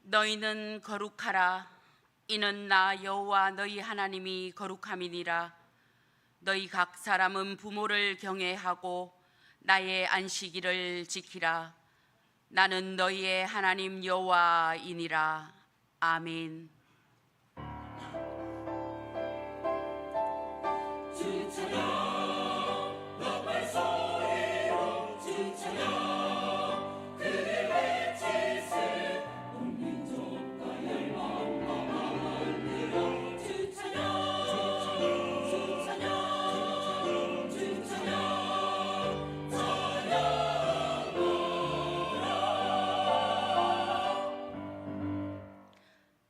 너희는 거룩하라. 이는 나 여호와 너희 하나님이 거룩함이니라. 너희 각 사람은 부모를 경외하고 나의 안식일을 지키라. 나는 너희의 하나님 여호와이니라. 아멘.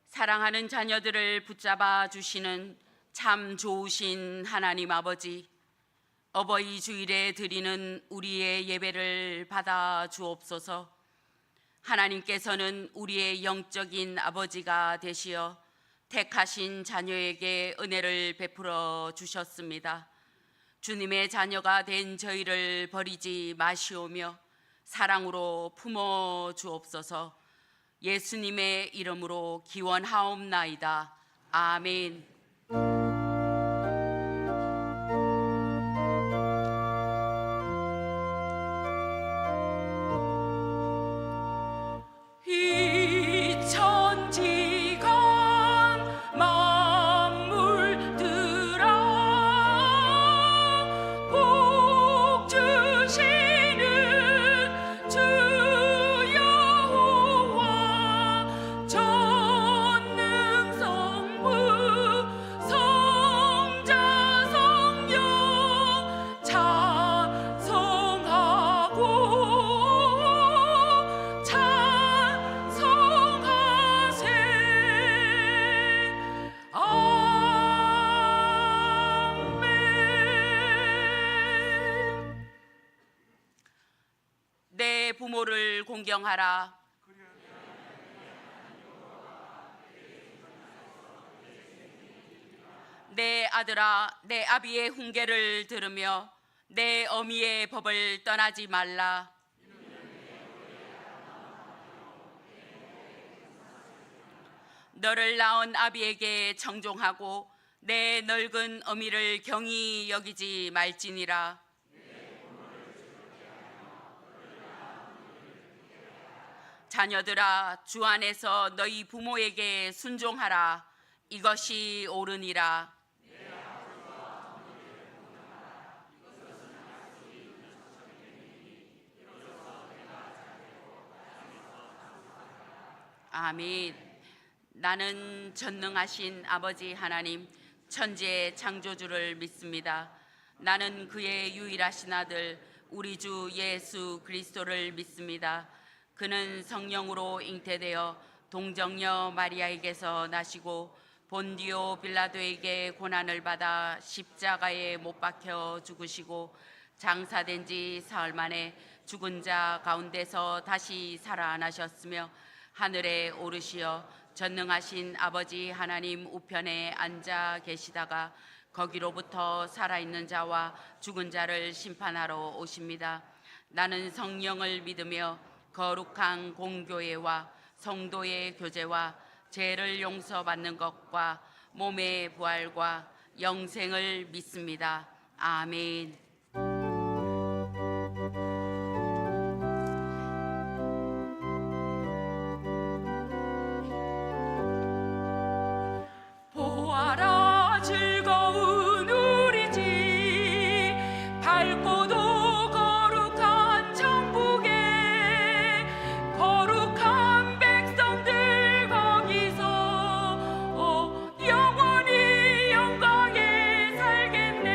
사랑하는 자녀들을 붙잡아 주시는 참 좋으신 하나님 아버지, 어버이 주일에 드리는 우리의 예배를 받아 주옵소서. 하나님께서는 우리의 영적인 아버지가 되시어 택하신 자녀에게 은혜를 베풀어 주셨습니다. 주님의 자녀가 된 저희를 버리지 마시오며 사랑으로 품어 주옵소서. 예수님의 이름으로 기원하옵나이다. 아멘. 부모를 공경하라. 내 아들아, 내 아비의 훈계를 들으며 내 어미의 법을 떠나지 말라. 너를 낳은 아비에게 청종하고 내 늙은 어미를 경히 여기지 말지니라. 자녀들아, 주 안에서 너희 부모에게 순종하라. 이것이 옳으니라. 아멘. 나는 전능하신 아버지 하나님, 천지의 창조주를 믿습니다. 나는 그의 유일하신 아들 우리 주 예수 그리스도를 믿습니다. 그는 성령으로 잉태되어 동정녀 마리아에게서 나시고 본디오 빌라도에게 고난을 받아 십자가에 못 박혀 죽으시고 장사된 지 사흘 만에 죽은 자 가운데서 다시 살아나셨으며 하늘에 오르시어 전능하신 아버지 하나님 우편에 앉아 계시다가 거기로부터 살아있는 자와 죽은 자를 심판하러 오십니다. 나는 성령을 믿으며 거룩한 공교회와 성도의 교제와 죄를 용서받는 것과 몸의 부활과 영생을 믿습니다. 아멘. 보아라 즐거운 우리 집 밝고도 거룩한 천국에 거룩한 백성들 거기서 영원히 영광에 살겠네.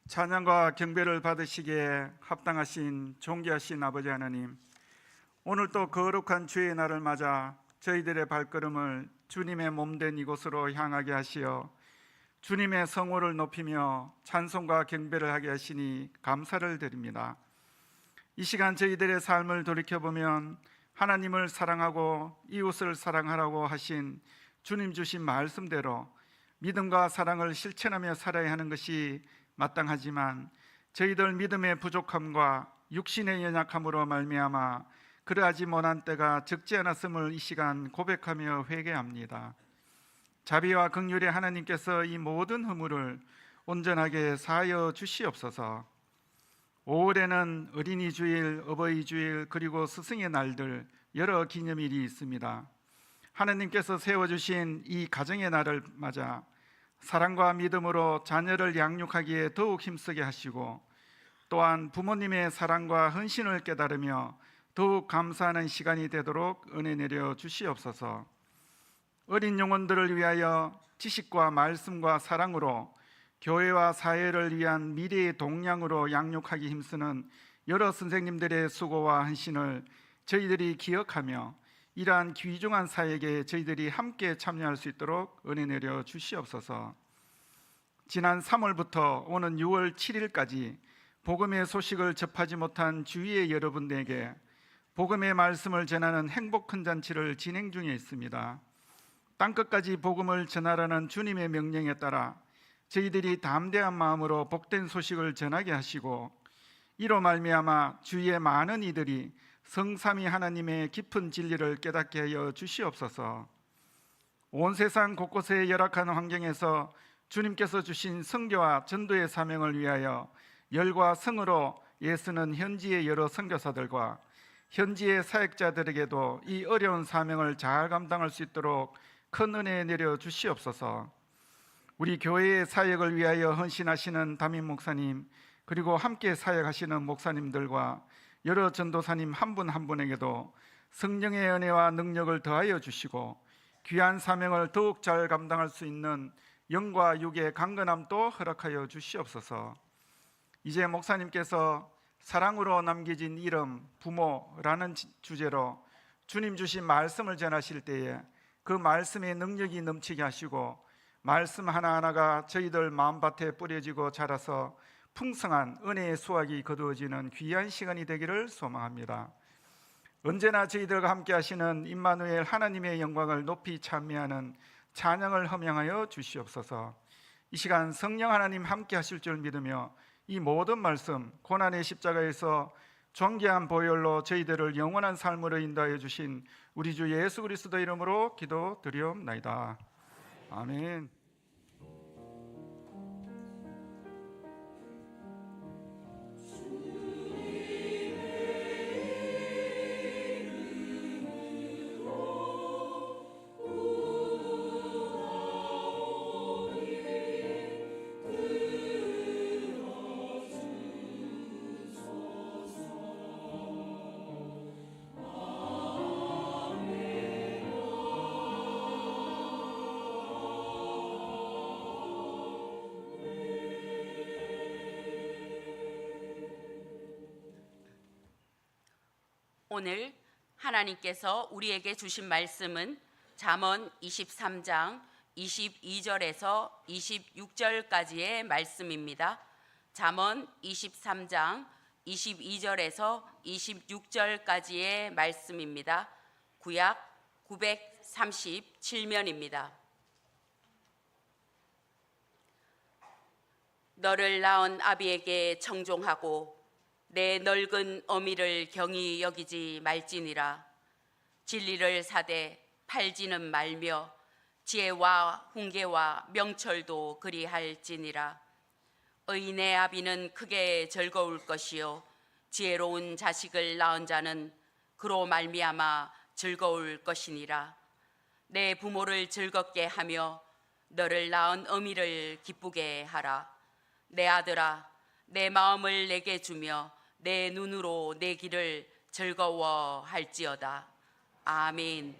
찬양과 경배를 받으시기에 합당하신 존귀하신 아버지 하나님, 오늘 또 거룩한 주의 날을 맞아 저희들의 발걸음을 주님의 몸된 이곳으로 향하게 하시어 주님의 성호를 높이며 찬송과 경배를 하게 하시니 감사를 드립니다. 이 시간 저희들의 삶을 돌이켜보면 하나님을 사랑하고 이웃을 사랑하라고 하신 주님 주신 말씀대로 믿음과 사랑을 실천하며 살아야 하는 것이 마땅하지만 저희들 믿음의 부족함과 육신의 연약함으로 말미암아 그러하지 못한 때가 적지 않았음을 이 시간 고백하며 회개합니다. 자비와 긍휼의 하나님께서 이 모든 허물을 온전하게 사하여 주시옵소서. 5월에는 어린이 주일, 어버이 주일, 그리고 스승의 날들 여러 기념일이 있습니다. 하나님께서 세워주신 이 가정의 날을 맞아 사랑과 믿음으로 자녀를 양육하기에 더욱 힘쓰게 하시고, 또한 부모님의 사랑과 헌신을 깨달으며 더욱 감사하는 시간이 되도록 은혜 내려 주시옵소서. 어린 영혼들을 위하여 지식과 말씀과 사랑으로 교회와 사회를 위한 미래의 동량으로 양육하기 힘쓰는 여러 선생님들의 수고와 헌신을 저희들이 기억하며 이러한 귀중한 사역에 저희들이 함께 참여할 수 있도록 은혜 내려 주시옵소서. 지난 3월부터 오는 6월 7일까지 복음의 소식을 접하지 못한 주위의 여러분들에게 복음의 말씀을 전하는 행복 큰 잔치를 진행 중에 있습니다. 땅끝까지 복음을 전하라는 주님의 명령에 따라 저희들이 담대한 마음으로 복된 소식을 전하게 하시고, 이로 말미암아 주위의 많은 이들이 성삼위 하나님의 깊은 진리를 깨닫게 하여 주시옵소서. 온 세상 곳곳의 열악한 환경에서 주님께서 주신 선교와 전도의 사명을 위하여 열과 성으로 애쓰는 현지의 여러 선교사들과 현지의 사역자들에게도 이 어려운 사명을 잘 감당할 수 있도록 큰 은혜 내려 주시옵소서. 우리 교회의 사역을 위하여 헌신하시는 담임 목사님, 그리고 함께 사역하시는 목사님들과 여러 전도사님 한 분 한 분에게도 성령의 은혜와 능력을 더하여 주시고 귀한 사명을 더욱 잘 감당할 수 있는 영과 육의 강건함도 허락하여 주시옵소서. 이제 목사님께서 사랑으로 남겨진 이름 부모라는 주제로 주님 주신 말씀을 전하실 때에 그 말씀의 능력이 넘치게 하시고 말씀 하나하나가 저희들 마음밭에 뿌려지고 자라서 풍성한 은혜의 수확이 거두어지는 귀한 시간이 되기를 소망합니다. 언제나 저희들과 함께 하시는 임마누엘 하나님의 영광을 높이 찬미하는 찬양을 허명하여 주시옵소서. 이 시간 성령 하나님 함께 하실 줄 믿으며 이 모든 말씀 고난의 십자가에서 존귀한 보혈로 저희들을 영원한 삶으로 인도하여 주신 우리 주 예수 그리스도 이름으로 기도드리옵나이다. 아멘. 오늘 하나님께서 우리에게 주신 말씀은 잠언 23장 22절에서 26절까지의 말씀입니다. 잠언 23장 22절에서 26절까지의 말씀입니다. 구약 937면입니다. 너를 낳은 아비에게 청종하고 내 늙은 어미를 경히 여기지 말지니라. 진리를 사되 팔지는 말며 지혜와 훈계와 명철도 그리할지니라. 의인의 아비는 크게 즐거울 것이요 지혜로운 자식을 낳은 자는 그로 말미암아 즐거울 것이니라. 내 부모를 즐겁게 하며 너를 낳은 어미를 기쁘게 하라. 내 아들아, 내 마음을 내게 주며 내 눈으로 내 길을 즐거워할지어다. 아멘.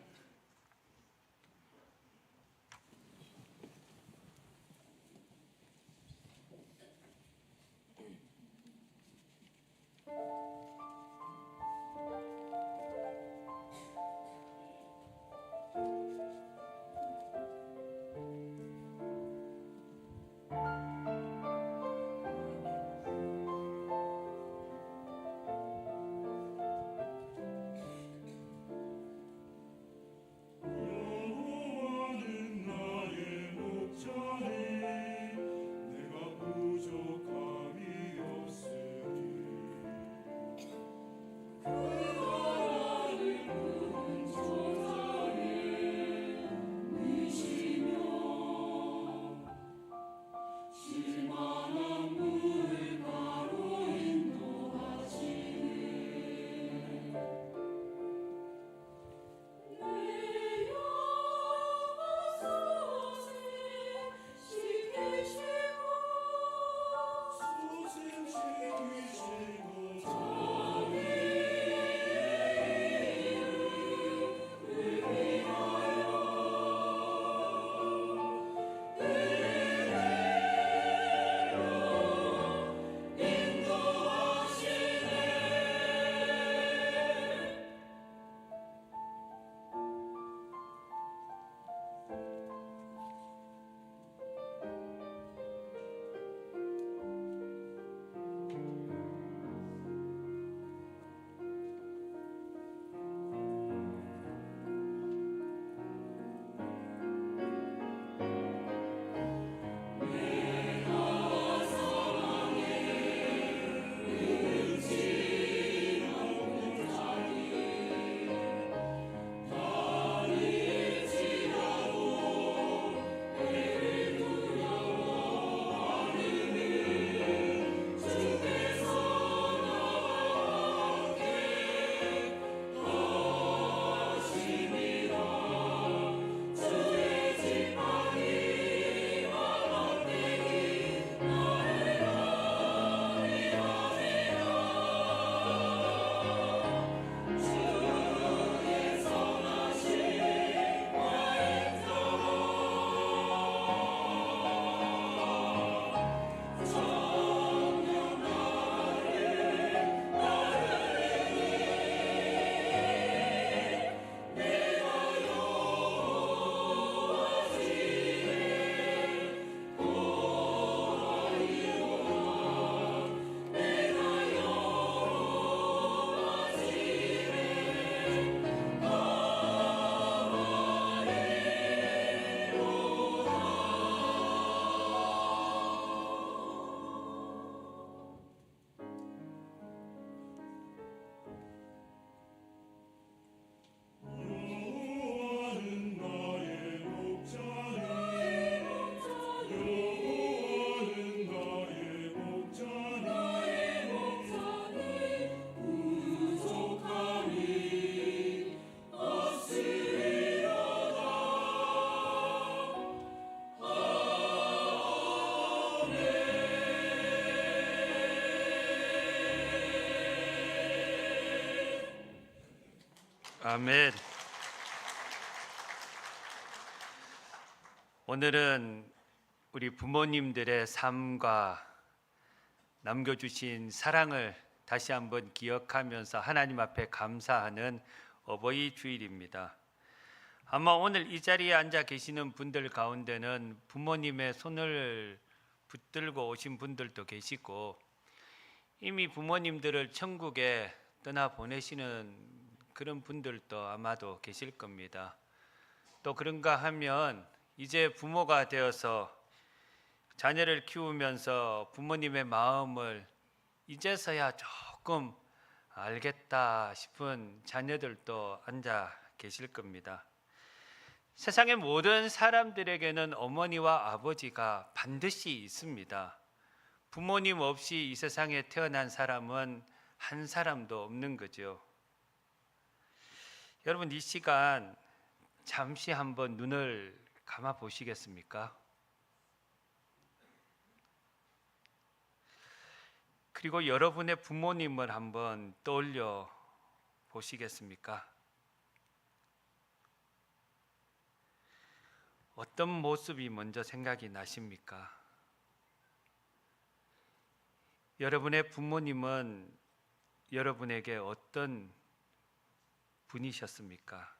아멘. 오늘은 우리 부모님들의 삶과 남겨주신 사랑을 다시 한번 기억하면서 하나님 앞에 감사하는 어버이 주일입니다. 아마 오늘 이 자리에 앉아 계시는 분들 가운데는 부모님의 손을 붙들고 오신 분들도 계시고 이미 부모님들을 천국에 떠나 보내시는 그런 분들도 아마도 계실 겁니다. 또 그런가 하면 이제 부모가 되어서 자녀를 키우면서 부모님의 마음을 이제서야 조금 알겠다 싶은 자녀들도 앉아 계실 겁니다. 세상의 모든 사람들에게는 어머니와 아버지가 반드시 있습니다. 부모님 없이 이 세상에 태어난 사람은 한 사람도 없는 거죠. 여러분, 이 시간 잠시 한번 눈을 감아 보시겠습니까? 그리고 여러분의 부모님을 한번 떠올려 보시겠습니까? 어떤 모습이 먼저 생각이 나십니까? 여러분의 부모님은 여러분에게 어떤 분이셨습니까?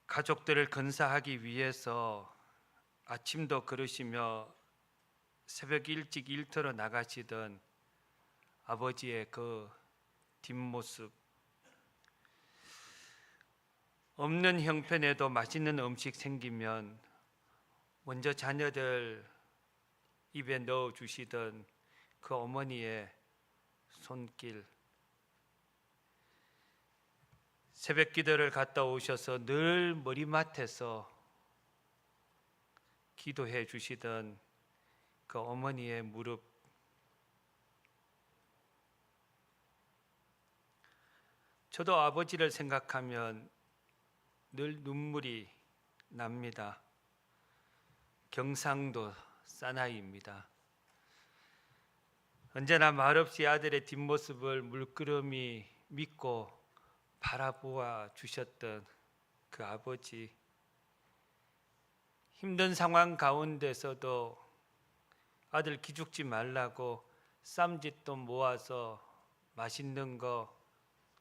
가족들을 건사하기 위해서 아침도 걸으시며 새벽 일찍 일터로 나가시던 아버지의 그 뒷모습, 없는 형편에도 맛있는 음식 생기면 먼저 자녀들 입에 넣어 주시던 그 어머니의 손길, 새벽 기도를 갔다 오셔서 늘 머리맡에서 기도해 주시던 그 어머니의 무릎, 저도 아버지를 생각하면 늘 눈물이 납니다. 경상도 사나이입니다. 언제나 말없이 아들의 뒷모습을 물끄러미 믿고 바라보아 주셨던 그 아버지, 힘든 상황 가운데서도 아들 기죽지 말라고 쌈짓돈 모아서 맛있는 거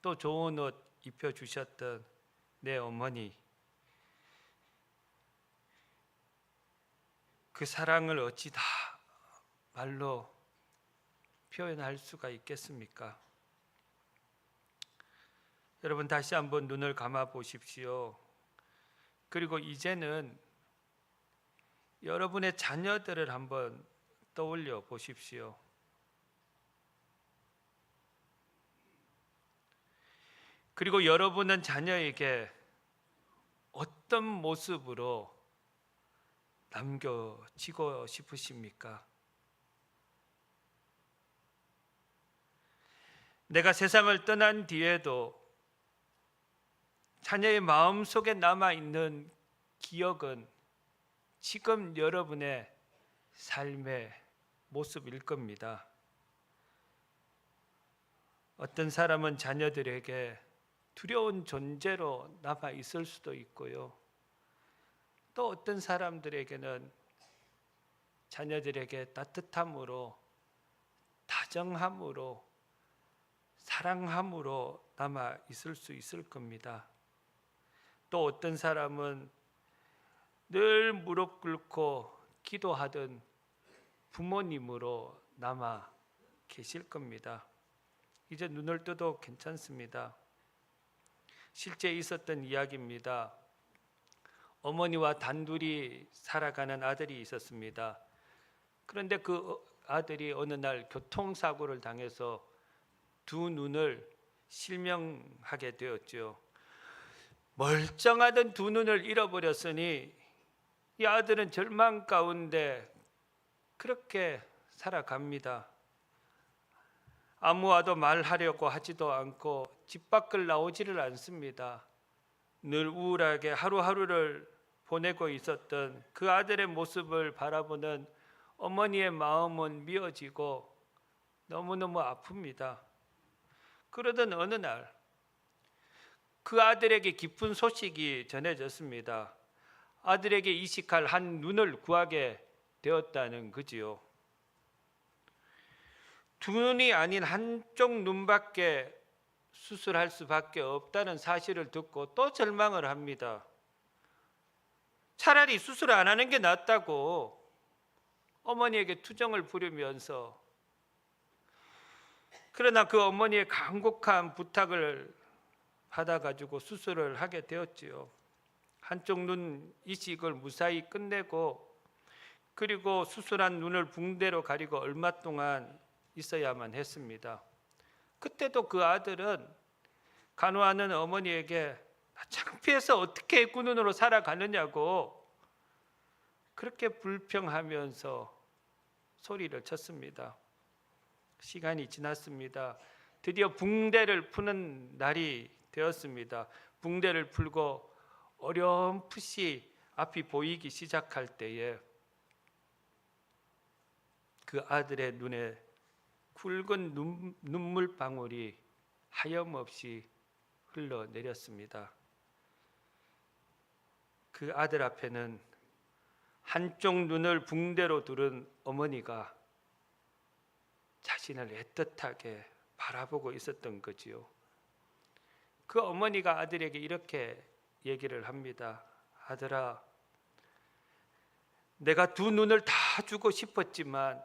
또 좋은 옷 입혀주셨던 내 어머니, 그 사랑을 어찌 다 말로 표현할 수가 있겠습니까? 여러분, 다시 한번 눈을 감아 보십시오. 그리고 이제는 여러분의 자녀들을 한번 떠올려 보십시오. 그리고 여러분은 자녀에게 어떤 모습으로 남겨지고 싶으십니까? 내가 세상을 떠난 뒤에도 자녀의 마음속에 남아있는 기억은 지금 여러분의 삶의 모습일 겁니다. 어떤 사람은 자녀들에게 두려운 존재로 남아 있을 수도 있고요. 또 어떤 사람들에게는 자녀들에게 따뜻함으로, 다정함으로, 사랑함으로 남아 있을 수 있을 겁니다. 또 어떤 사람은 늘 무릎 꿇고 기도하던 부모님으로 남아 계실 겁니다. 이제 눈을 떠도 괜찮습니다. 실제 있었던 이야기입니다. 어머니와 단둘이 살아가는 아들이 있었습니다. 그런데 그 아들이 어느 날 교통사고를 당해서 두 눈을 실명하게 되었죠. 멀쩡하던 두 눈을 잃어버렸으니 이 아들은 절망 가운데 그렇게 살아갑니다. 아무와도 말하려고 하지도 않고 집 밖을 나오지를 않습니다. 늘 우울하게 하루하루를 보내고 있었던 그 아들의 모습을 바라보는 어머니의 마음은 미어지고 너무너무 아픕니다. 그러던 어느 날 그 아들에게 기쁜 소식이 전해졌습니다. 아들에게 이식할 한 눈을 구하게 되었다는 거지요. 두 눈이 아닌 한쪽 눈밖에 수술할 수밖에 없다는 사실을 듣고 또 절망을 합니다. 차라리 수술 안 하는 게 낫다고 어머니에게 투정을 부리면서, 그러나 그 어머니의 간곡한 부탁을 받아가지고 수술을 하게 되었지요. 한쪽 눈 이식을 무사히 끝내고, 그리고 수술한 눈을 붕대로 가리고 얼마 동안 있어야만 했습니다. 그때도 그 아들은 간호하는 어머니에게 창피해서 어떻게 그 눈으로 살아가느냐고 그렇게 불평하면서 소리를 쳤습니다. 시간이 지났습니다. 드디어 붕대를 푸는 날이 되었습니다. 붕대를 풀고 어렴풋이 앞이 보이기 시작할 때에 그 아들의 눈에 굵은 눈물 방울이 하염없이 흘러내렸습니다. 그 아들 앞에는 한쪽 눈을 붕대로 두른 어머니가 자신을 애틋하게 바라보고 있었던 거지요. 그 어머니가 아들에게 이렇게 얘기를 합니다. 아들아, 내가 두 눈을 다 주고 싶었지만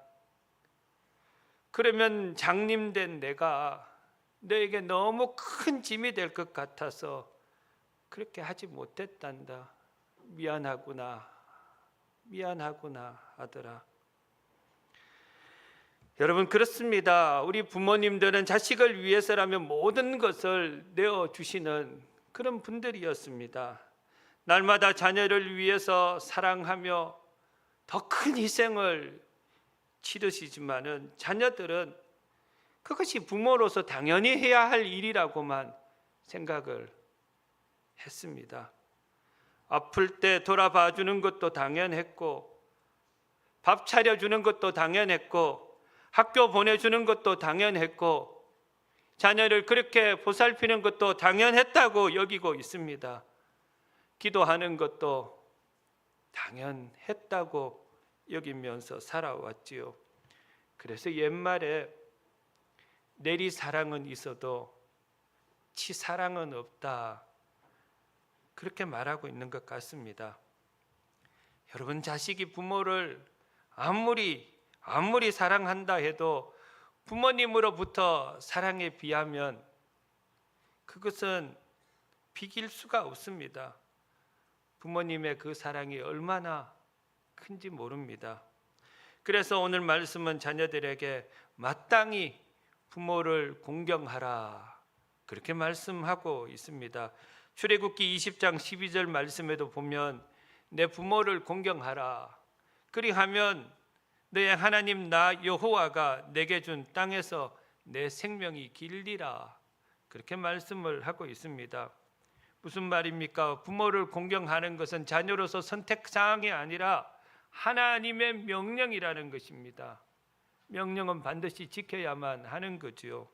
그러면 장님된 내가 너에게 너무 큰 짐이 될 것 같아서 그렇게 하지 못했단다. 미안하구나, 미안하구나 아들아. 여러분, 그렇습니다. 우리 부모님들은 자식을 위해서라면 모든 것을 내어주시는 그런 분들이었습니다. 날마다 자녀를 위해서 사랑하며 더 큰 희생을 치르시지만은 자녀들은 그것이 부모로서 당연히 해야 할 일이라고만 생각을 했습니다. 아플 때 돌아봐 주는 것도 당연했고, 밥 차려주는 것도 당연했고, 학교 보내주는 것도 당연했고, 자녀를 그렇게 보살피는 것도 당연했다고 여기고 있습니다. 기도하는 것도 당연했다고 여기면서 살아왔지요. 그래서 옛말에 내리 사랑은 있어도 치 사랑은 없다, 그렇게 말하고 있는 것 같습니다. 여러분, 자식이 부모를 아무리 사랑한다 해도 부모님으로부터 사랑에 비하면 그것은 비길 수가 없습니다. 부모님의 그 사랑이 얼마나 큰지 모릅니다. 그래서 오늘 말씀은 자녀들에게 마땅히 부모를 공경하라, 그렇게 말씀하고 있습니다. 출애굽기 20장 12절 말씀에도 보면 내 부모를 공경하라, 그리하면 너의 하나님 나 여호와가 내게 준 땅에서 내 생명이 길리라, 그렇게 말씀을 하고 있습니다. 무슨 말입니까? 부모를 공경하는 것은 자녀로서 선택사항이 아니라 하나님의 명령이라는 것입니다. 명령은 반드시 지켜야만 하는 거지요.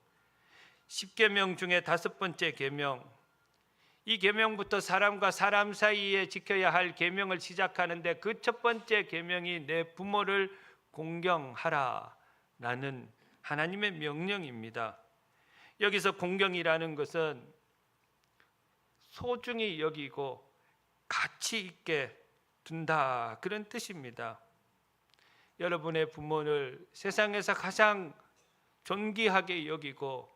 10계명 중에 5번째 계명, 이 계명부터 사람과 사람 사이에 지켜야 할 계명을 시작하는데 그 첫 번째 계명이 내 부모를 공경하라라는 하나님의 명령입니다. 여기서 공경이라는 것은 소중히 여기고 가치 있게 둔다, 그런 뜻입니다. 여러분의 부모를 세상에서 가장 존귀하게 여기고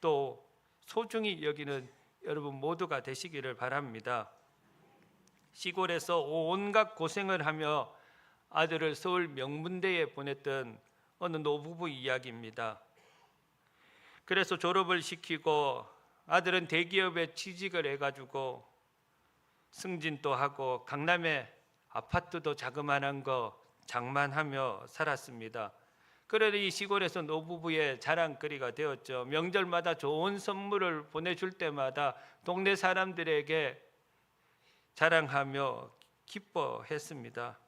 또 소중히 여기는 여러분 모두가 되시기를 바랍니다. 시골에서 온갖 고생을 하며 아들을 서울 명문대에 보냈던 어느 노부부 이야기입니다. 그래서 졸업을 시키고 아들은 대기업에 취직을 해가지고 승진도 하고 강남에 아파트도 자그만한 거 장만하며 살았습니다. 그래도 이 시골에서 노부부의 자랑거리가 되었죠. 명절마다 좋은 선물을 보내줄 때마다 동네 사람들에게 자랑하며 기뻐했습니다.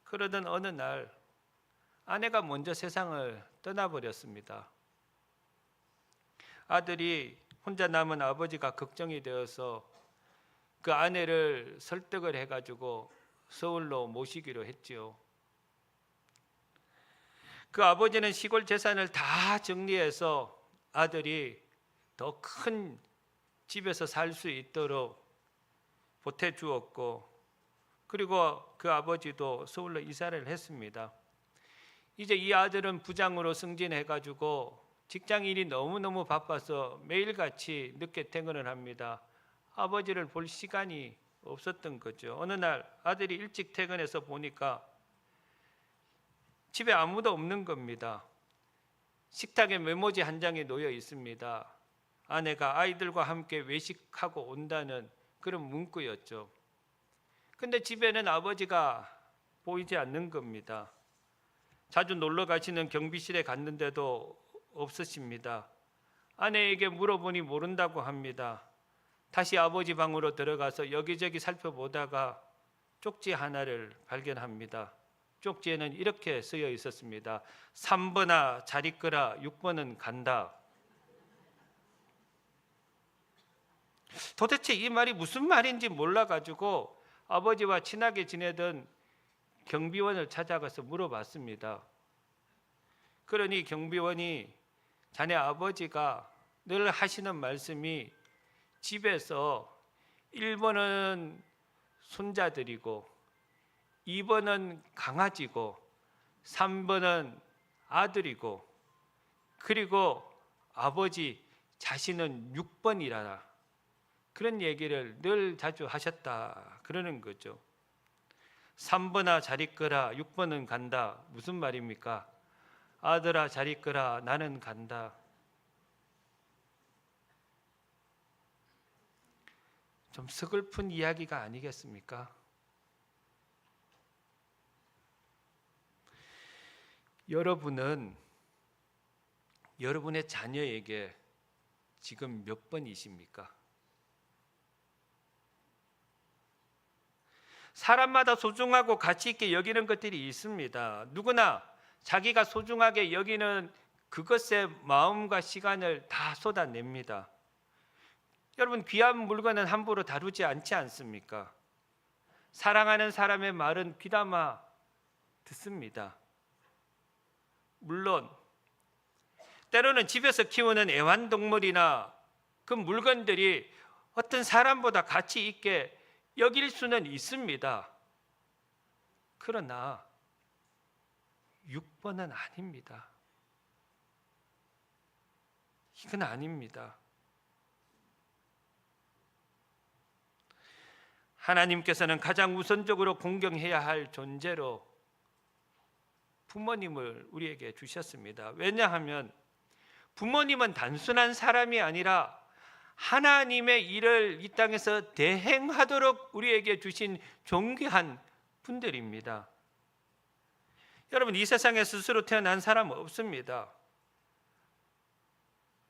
그러던 어느 날 아내가 먼저 세상을 떠나버렸습니다. 아들이 혼자 남은 아버지가 걱정이 되어서 그 아내를 설득을 해가지고 서울로 모시기로 했지요. 그 아버지는 시골 재산을 다 정리해서 아들이 더 큰 집에서 살 수 있도록 보태주었고, 그리고 그 아버지도 서울로 이사를 했습니다. 이제 이 아들은 부장으로 승진해가지고 직장인이 너무너무 바빠서 매일같이 늦게 퇴근을 합니다. 아버지를 볼 시간이 없었던 거죠. 어느 날 아들이 일찍 퇴근해서 보니까 집에 아무도 없는 겁니다. 식탁에 메모지 한 장이 놓여 있습니다. 아내가 아이들과 함께 외식하고 온다는 그런 문구였죠. 근데 집에는 아버지가 보이지 않는 겁니다. 자주 놀러 가시는 경비실에 갔는데도 없으십니다. 아내에게 물어보니 모른다고 합니다. 다시 아버지 방으로 들어가서 여기저기 살펴보다가 쪽지 하나를 발견합니다. 쪽지에는 이렇게 쓰여 있었습니다. 3번아 잘 있거라, 6번은 간다. 도대체 이 말이 무슨 말인지 몰라가지고 아버지와 친하게 지내던 경비원을 찾아가서 물어봤습니다. 그러니 경비원이 자네 아버지가 늘 하시는 말씀이 집에서 1번은 손자들이고 2번은 강아지고 3번은 아들이고 그리고 아버지 자신은 6번이라 그런 얘기를 늘 자주 하셨다 그러는 거죠. 3번아 잘 있거라 6번은 간다. 무슨 말입니까? 아들아 잘 있거라 나는 간다. 좀 서글픈 이야기가 아니겠습니까? 여러분은 여러분의 자녀에게 지금 몇 번이십니까? 사람마다 소중하고 가치 있게 여기는 것들이 있습니다. 누구나 자기가 소중하게 여기는 그것에 마음과 시간을 다 쏟아냅니다. 여러분 귀한 물건은 함부로 다루지 않지 않습니까? 사랑하는 사람의 말은 귀담아 듣습니다. 물론 때로는 집에서 키우는 애완동물이나 그 물건들이 어떤 사람보다 가치 있게 여길 수는 있습니다. 그러나 6번은 아닙니다. 이건 아닙니다. 하나님께서는 가장 우선적으로 공경해야 할 존재로 부모님을 우리에게 주셨습니다. 왜냐하면 부모님은 단순한 사람이 아니라 하나님의 일을 이 땅에서 대행하도록 우리에게 주신 존귀한 분들입니다. 여러분 이 세상에 스스로 태어난 사람 없습니다.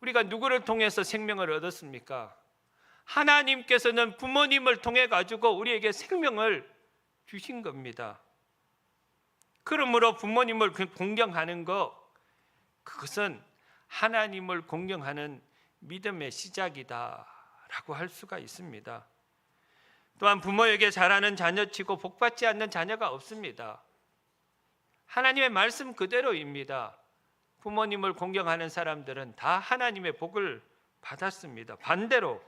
우리가 누구를 통해서 생명을 얻었습니까? 하나님께서는 부모님을 통해 가지고 우리에게 생명을 주신 겁니다. 그러므로 부모님을 공경하는 것, 그것은 하나님을 공경하는 믿음의 시작이다라고 할 수가 있습니다. 또한 부모에게 잘하는 자녀치고 복받지 않는 자녀가 없습니다. 하나님의 말씀 그대로입니다. 부모님을 공경하는 사람들은 다 하나님의 복을 받았습니다. 반대로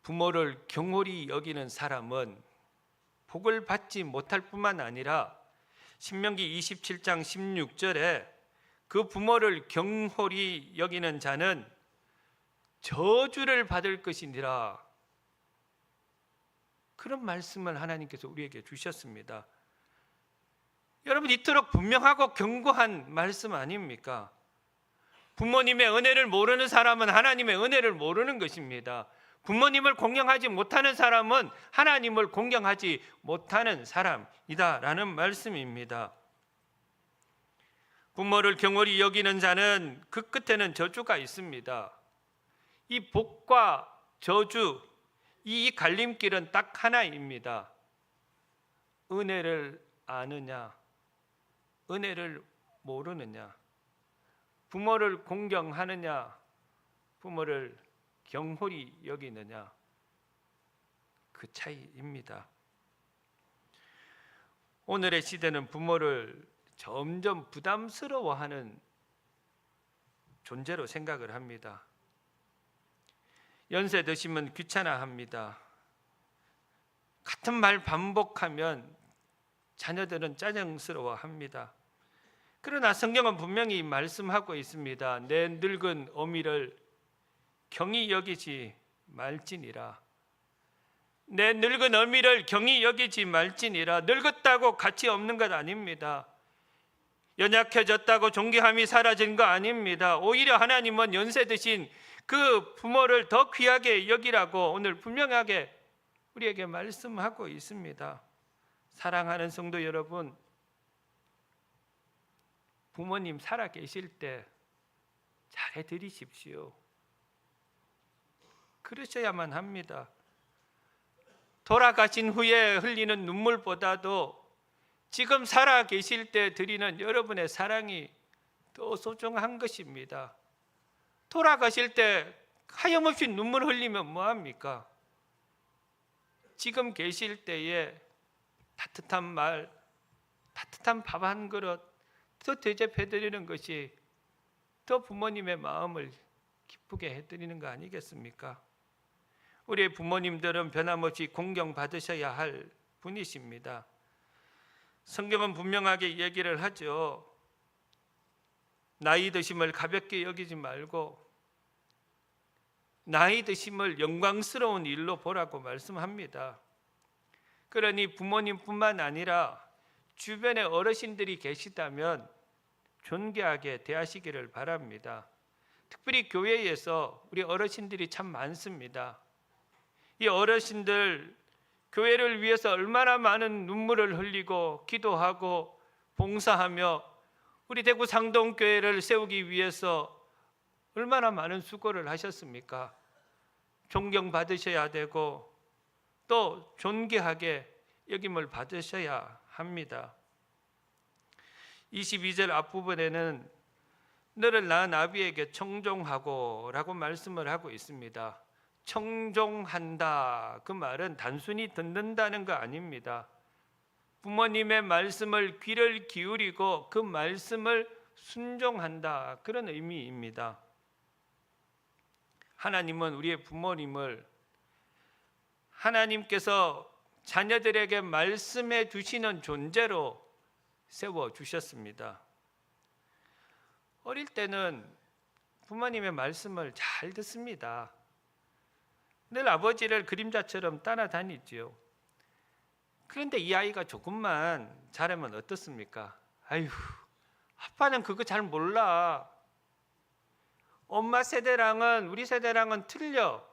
부모를 경홀히 여기는 사람은 복을 받지 못할 뿐만 아니라 신명기 27장 16절에 그 부모를 경홀히 여기는 자는 저주를 받을 것이니라 그런 말씀을 하나님께서 우리에게 주셨습니다. 여러분 이토록 분명하고 견고한 말씀 아닙니까? 부모님의 은혜를 모르는 사람은 하나님의 은혜를 모르는 것입니다. 부모님을 공경하지 못하는 사람은 하나님을 공경하지 못하는 사람이다라는 말씀입니다. 부모를 경홀히 여기는 자는 그 끝에는 저주가 있습니다. 이 복과 저주, 이 갈림길은 딱 하나입니다. 은혜를 아느냐, 은혜를 모르느냐. 부모를 공경하느냐, 부모를 경홀히 여기느냐, 그 차이입니다. 오늘의 시대는 부모를 점점 부담스러워하는 존재로 생각을 합니다. 연세 드시면 귀찮아합니다. 같은 말 반복하면 자녀들은 짜증스러워합니다. 그러나 성경은 분명히 말씀하고 있습니다. 내 늙은 어미를 경히 여기지 말지니라. 내 늙은 어미를 경히 여기지 말지니라. 늙었다고 가치 없는 것 아닙니다. 연약해졌다고 존귀함이 사라진 거 아닙니다. 오히려 하나님은 연세 드신 그 부모를 더 귀하게 여기라고 오늘 분명하게 우리에게 말씀하고 있습니다. 사랑하는 성도 여러분, 부모님 살아 계실 때 잘해 드리십시오. 그러셔야만 합니다. 돌아가신 후에 흘리는 눈물보다도 지금 살아 계실 때 드리는 여러분의 사랑이 더 소중한 것입니다. 돌아가실 때 하염없이 눈물 흘리면 뭐합니까? 지금 계실 때에 따뜻한 말, 따뜻한 밥 한 그릇 더 대접해드리는 것이 더 부모님의 마음을 기쁘게 해드리는 거 아니겠습니까? 우리의 부모님들은 변함없이 공경받으셔야 할 분이십니다. 성경은 분명하게 얘기를 하죠. 나이 드심을 가볍게 여기지 말고 나이 드심을 영광스러운 일로 보라고 말씀합니다. 그러니 부모님뿐만 아니라 주변에 어르신들이 계시다면 존귀하게 대하시기를 바랍니다. 특별히 교회에서 우리 어르신들이 참 많습니다. 이 어르신들 교회를 위해서 얼마나 많은 눈물을 흘리고 기도하고 봉사하며 우리 대구 상동교회를 세우기 위해서 얼마나 많은 수고를 하셨습니까? 존경받으셔야 되고 또 존귀하게 여김을 받으셔야 합니다. 22절 앞부분에는 너를 낳은 아비에게 청종하고 라고 말씀을 하고 있습니다. 청종한다, 그 말은 단순히 듣는다는 거 아닙니다. 부모님의 말씀을 귀를 기울이고 그 말씀을 순종한다, 그런 의미입니다. 하나님은 우리의 부모님을 하나님께서 자녀들에게 말씀해 주시는 존재로 세워주셨습니다. 어릴 때는 부모님의 말씀을 잘 듣습니다. 늘 아버지를 그림자처럼 따라다니지요. 그런데 이 아이가 조금만 자라면 어떻습니까? 아유, 아빠는 그거 잘 몰라. 엄마 세대랑은 우리 세대랑은 틀려.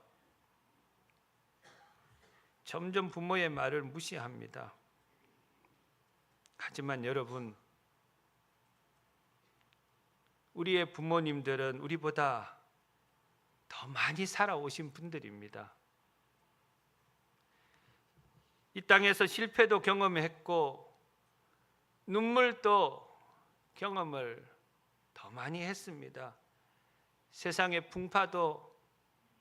점점 부모의 말을 무시합니다. 하지만 여러분, 우리의 부모님들은 우리보다 더 많이 살아오신 분들입니다. 이 땅에서 실패도 경험했고 눈물도 경험을 더 많이 했습니다. 세상의 풍파도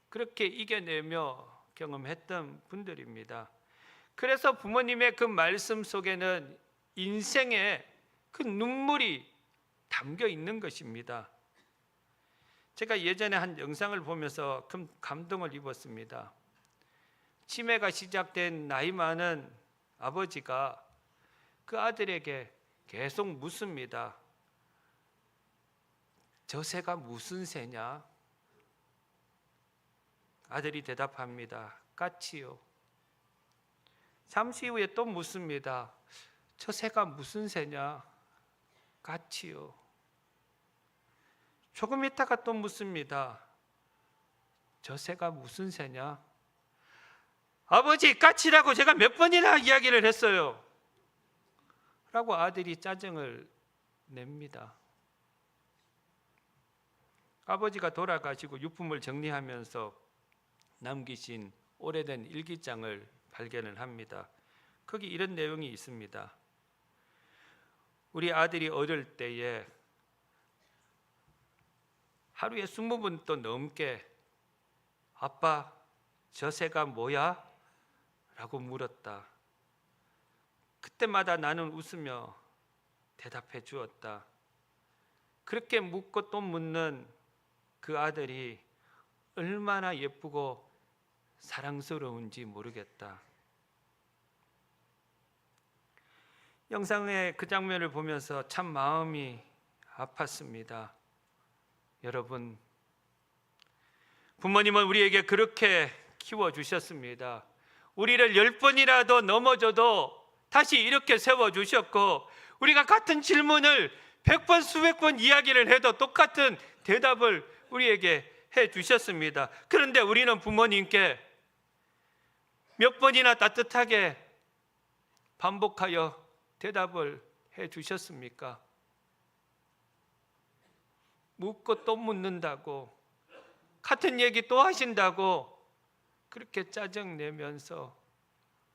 그렇게 이겨내며 경험했던 분들입니다. 그래서 부모님의 그 말씀 속에는 인생의 그 눈물이 담겨 있는 것입니다. 제가 예전에 한 영상을 보면서 큰 감동을 입었습니다. 치매가 시작된 나이 많은 아버지가 그 아들에게 계속 묻습니다. 저 새가 무슨 새냐? 아들이 대답합니다. 까치요. 잠시 후에 또 묻습니다. 저 새가 무슨 새냐? 까치요. 조금 있다가 또 묻습니다. 저 새가 무슨 새냐? 아버지, 까치라고 제가 몇 번이나 이야기를 했어요. 라고 아들이 짜증을 냅니다. 아버지가 돌아가시고 유품을 정리하면서 남기신 오래된 일기장을 발견을 합니다. 거기 이런 내용이 있습니다. 우리 아들이 어릴 때에 하루에 20번 또 넘게 아빠 저 새가 뭐야? 라고 물었다. 그때마다 나는 웃으며 대답해 주었다. 그렇게 묻고 또 묻는 그 아들이 얼마나 예쁘고 사랑스러운지 모르겠다. 영상의 그 장면을 보면서 참 마음이 아팠습니다. 여러분, 부모님은 우리에게 그렇게 키워주셨습니다. 우리를 10번이라도 넘어져도 다시 이렇게 세워주셨고, 우리가 같은 질문을 100번 수백 번 이야기를 해도 똑같은 대답을 우리에게 해주셨습니다. 그런데 우리는 부모님께 몇 번이나 따뜻하게 반복하여 대답을 해주셨습니까? 묻고 또 묻는다고, 같은 얘기 또 하신다고 그렇게 짜증내면서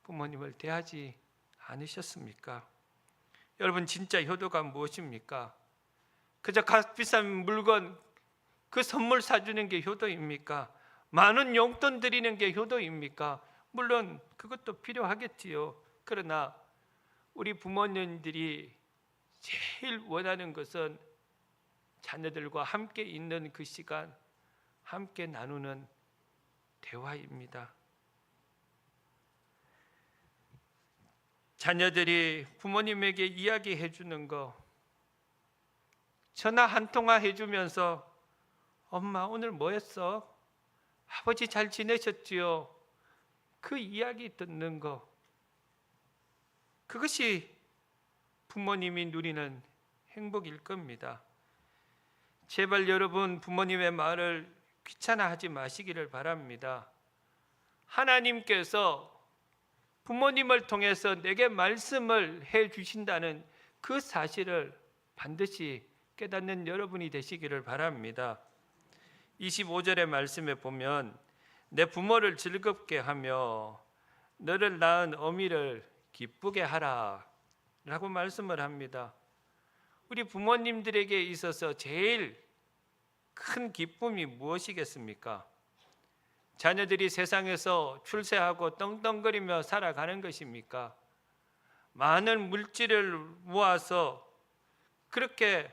부모님을 대하지 않으셨습니까? 여러분, 진짜 효도가 무엇입니까? 그저 값비싼 물건, 그 선물 사주는 게 효도입니까? 많은 용돈 드리는 게 효도입니까? 물론 그것도 필요하겠지요. 그러나 우리 부모님들이 제일 원하는 것은 자녀들과 함께 있는 그 시간, 함께 나누는 대화입니다. 자녀들이 부모님에게 이야기해 주는 거, 전화 한 통화 해주면서 엄마 오늘 뭐 했어? 아버지 잘 지내셨지요? 그 이야기 듣는 거, 그것이 부모님이 누리는 행복일 겁니다. 제발 여러분, 부모님의 말을 귀찮아하지 마시기를 바랍니다. 하나님께서 부모님을 통해서 내게 말씀을 해 주신다는 그 사실을 반드시 깨닫는 여러분이 되시기를 바랍니다. 25절의 말씀에 보면 내 부모를 즐겁게 하며 너를 낳은 어미를 기쁘게 하라 라고 말씀을 합니다. 우리 부모님들에게 있어서 제일 큰 기쁨이 무엇이겠습니까? 자녀들이 세상에서 출세하고 떵떵거리며 살아가는 것입니까? 많은 물질을 모아서 그렇게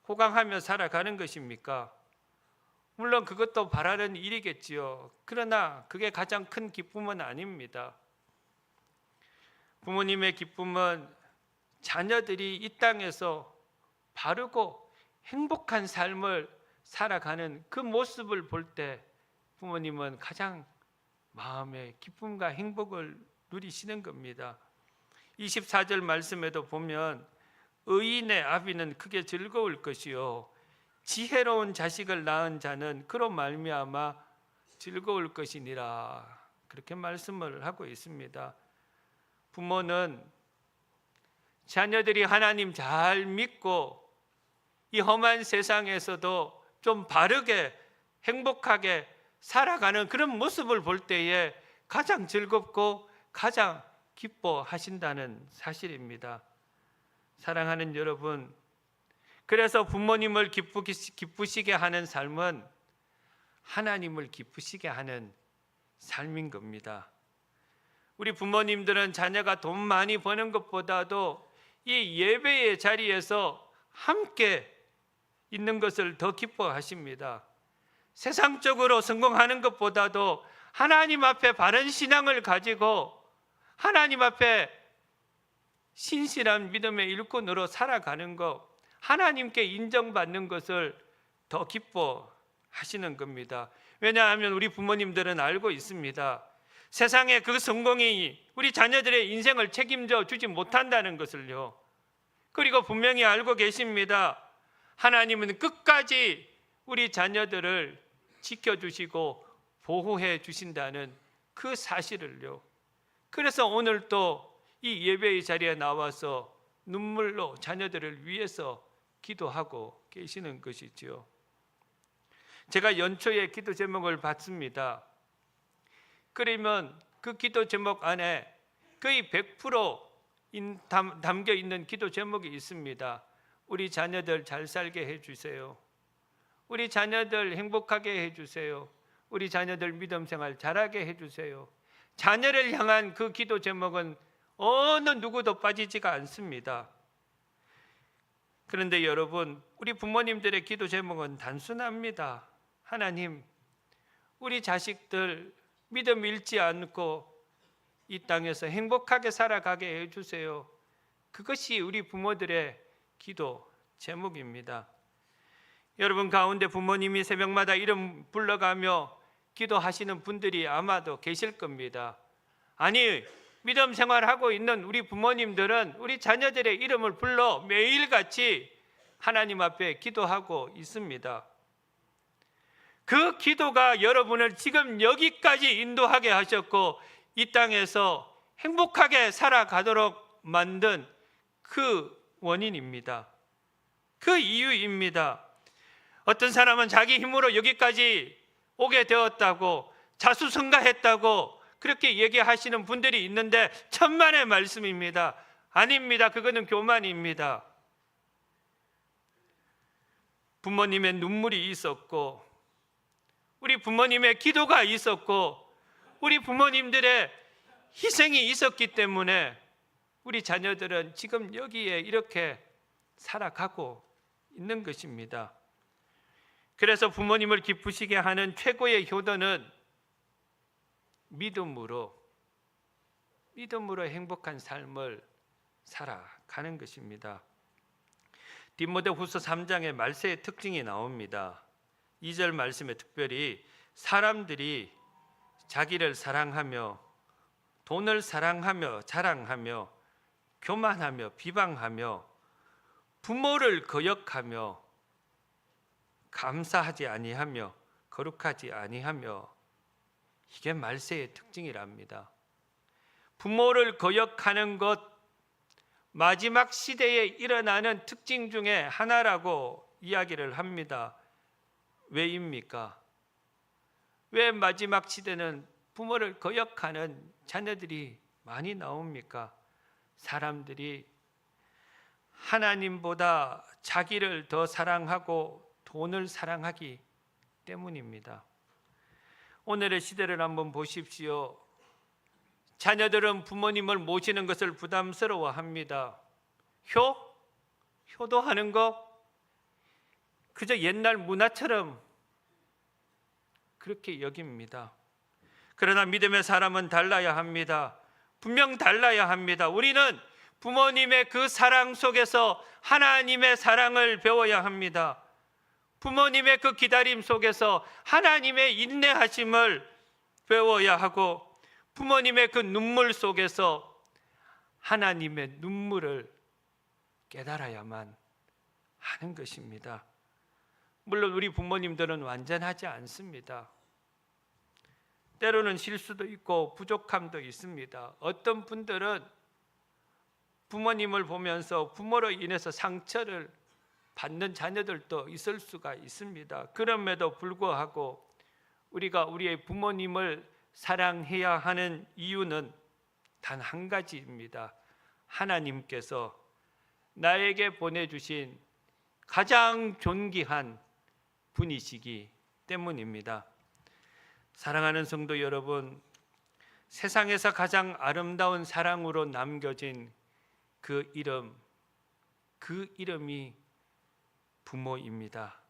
호강하며 살아가는 것입니까? 물론 그것도 바라는 일이겠지요. 그러나 그게 가장 큰 기쁨은 아닙니다. 부모님의 기쁨은 자녀들이 이 땅에서 바르고 행복한 삶을 살아가는 그 모습을 볼 때 부모님은 가장 마음의 기쁨과 행복을 누리시는 겁니다. 24절 말씀에도 보면 의인의 아비는 크게 즐거울 것이요 지혜로운 자식을 낳은 자는 그로 말미암아 즐거울 것이니라, 그렇게 말씀을 하고 있습니다. 부모는 자녀들이 하나님 잘 믿고 이 험한 세상에서도 좀 바르게 행복하게 살아가는 그런 모습을 볼 때에 가장 즐겁고 가장 기뻐하신다는 사실입니다. 사랑하는 여러분, 그래서 부모님을 기쁘시게 하는 삶은 하나님을 기쁘시게 하는 삶인 겁니다. 우리 부모님들은 자녀가 돈 많이 버는 것보다도 이 예배의 자리에서 함께 있는 것을 더 기뻐하십니다. 세상적으로 성공하는 것보다도 하나님 앞에 바른 신앙을 가지고 하나님 앞에 신실한 믿음의 일꾼으로 살아가는 것, 하나님께 인정받는 것을 더 기뻐하시는 겁니다. 왜냐하면 우리 부모님들은 알고 있습니다. 세상의 그 성공이 우리 자녀들의 인생을 책임져 주지 못한다는 것을요. 그리고 분명히 알고 계십니다. 하나님은 끝까지 우리 자녀들을 지켜주시고 보호해 주신다는 그 사실을요. 그래서 오늘 또 이 예배의 자리에 나와서 눈물로 자녀들을 위해서 기도하고 계시는 것이지요. 제가 연초에 기도 제목을 받습니다. 그러면 그 기도 제목 안에 거의 100% 담겨 있는 기도 제목이 있습니다. 우리 자녀들 잘 살게 해주세요. 우리 자녀들 행복하게 해주세요. 우리 자녀들 믿음 생활 잘하게 해주세요. 자녀를 향한 그 기도 제목은 어느 누구도 빠지지가 않습니다. 그런데 여러분, 우리 부모님들의 기도 제목은 단순합니다. 하나님, 우리 자식들 믿음 잃지 않고 이 땅에서 행복하게 살아가게 해주세요. 그것이 우리 부모들의 기도 제목입니다. 여러분 가운데 부모님이 새벽마다 이름 불러가며 기도하시는 분들이 아마도 계실 겁니다. 아니, 믿음 생활하고 있는 우리 부모님들은 우리 자녀들의 이름을 불러 매일같이 하나님 앞에 기도하고 있습니다. 그 기도가 여러분을 지금 여기까지 인도하게 하셨고 이 땅에서 행복하게 살아가도록 만든 그 원인입니다. 그 이유입니다. 어떤 사람은 자기 힘으로 여기까지 오게 되었다고 자수성가했다고 그렇게 얘기하시는 분들이 있는데 천만의 말씀입니다. 아닙니다. 그거는 교만입니다. 부모님의 눈물이 있었고 우리 부모님의 기도가 있었고 우리 부모님들의 희생이 있었기 때문에 우리 자녀들은 지금 여기에 이렇게 살아가고 있는 것입니다. 그래서 부모님을 기쁘시게 하는 최고의 효도는 믿음으로 행복한 삶을 살아가는 것입니다. 디모데후서 3장에 말세의 특징이 나옵니다. 2절 말씀에 특별히 사람들이 자기를 사랑하며 돈을 사랑하며 자랑하며 교만하며 비방하며 부모를 거역하며 감사하지 아니하며 거룩하지 아니하며 이게 말세의 특징이랍니다. 부모를 거역하는 것 마지막 시대에 일어나는 특징 중에 하나라고 이야기를 합니다. 왜입니까? 왜 마지막 시대는 부모를 거역하는 자녀들이 많이 나옵니까? 사람들이 하나님보다 자기를 더 사랑하고 돈을 사랑하기 때문입니다. 오늘의 시대를 한번 보십시오. 자녀들은 부모님을 모시는 것을 부담스러워합니다. 효도하는 거 그저 옛날 문화처럼 그렇게 여깁니다. 그러나 믿음의 사람은 달라야 합니다. 분명 달라야 합니다. 우리는 부모님의 그 사랑 속에서 하나님의 사랑을 배워야 합니다. 부모님의 그 기다림 속에서 하나님의 인내하심을 배워야 하고 부모님의 그 눈물 속에서 하나님의 눈물을 깨달아야만 하는 것입니다. 물론 우리 부모님들은 완전하지 않습니다. 때로는 실수도 있고 부족함도 있습니다. 어떤 분들은 부모님을 보면서 부모로 인해서 상처를 받는 자녀들도 있을 수가 있습니다. 그럼에도 불구하고 우리가 우리의 부모님을 사랑해야 하는 이유는 단 한 가지입니다. 하나님께서 나에게 보내주신 가장 존귀한 분이시기 때문입니다. 사랑하는 성도 여러분, 세상에서 가장 아름다운 사랑으로 남겨진 그 이름이 부모입니다.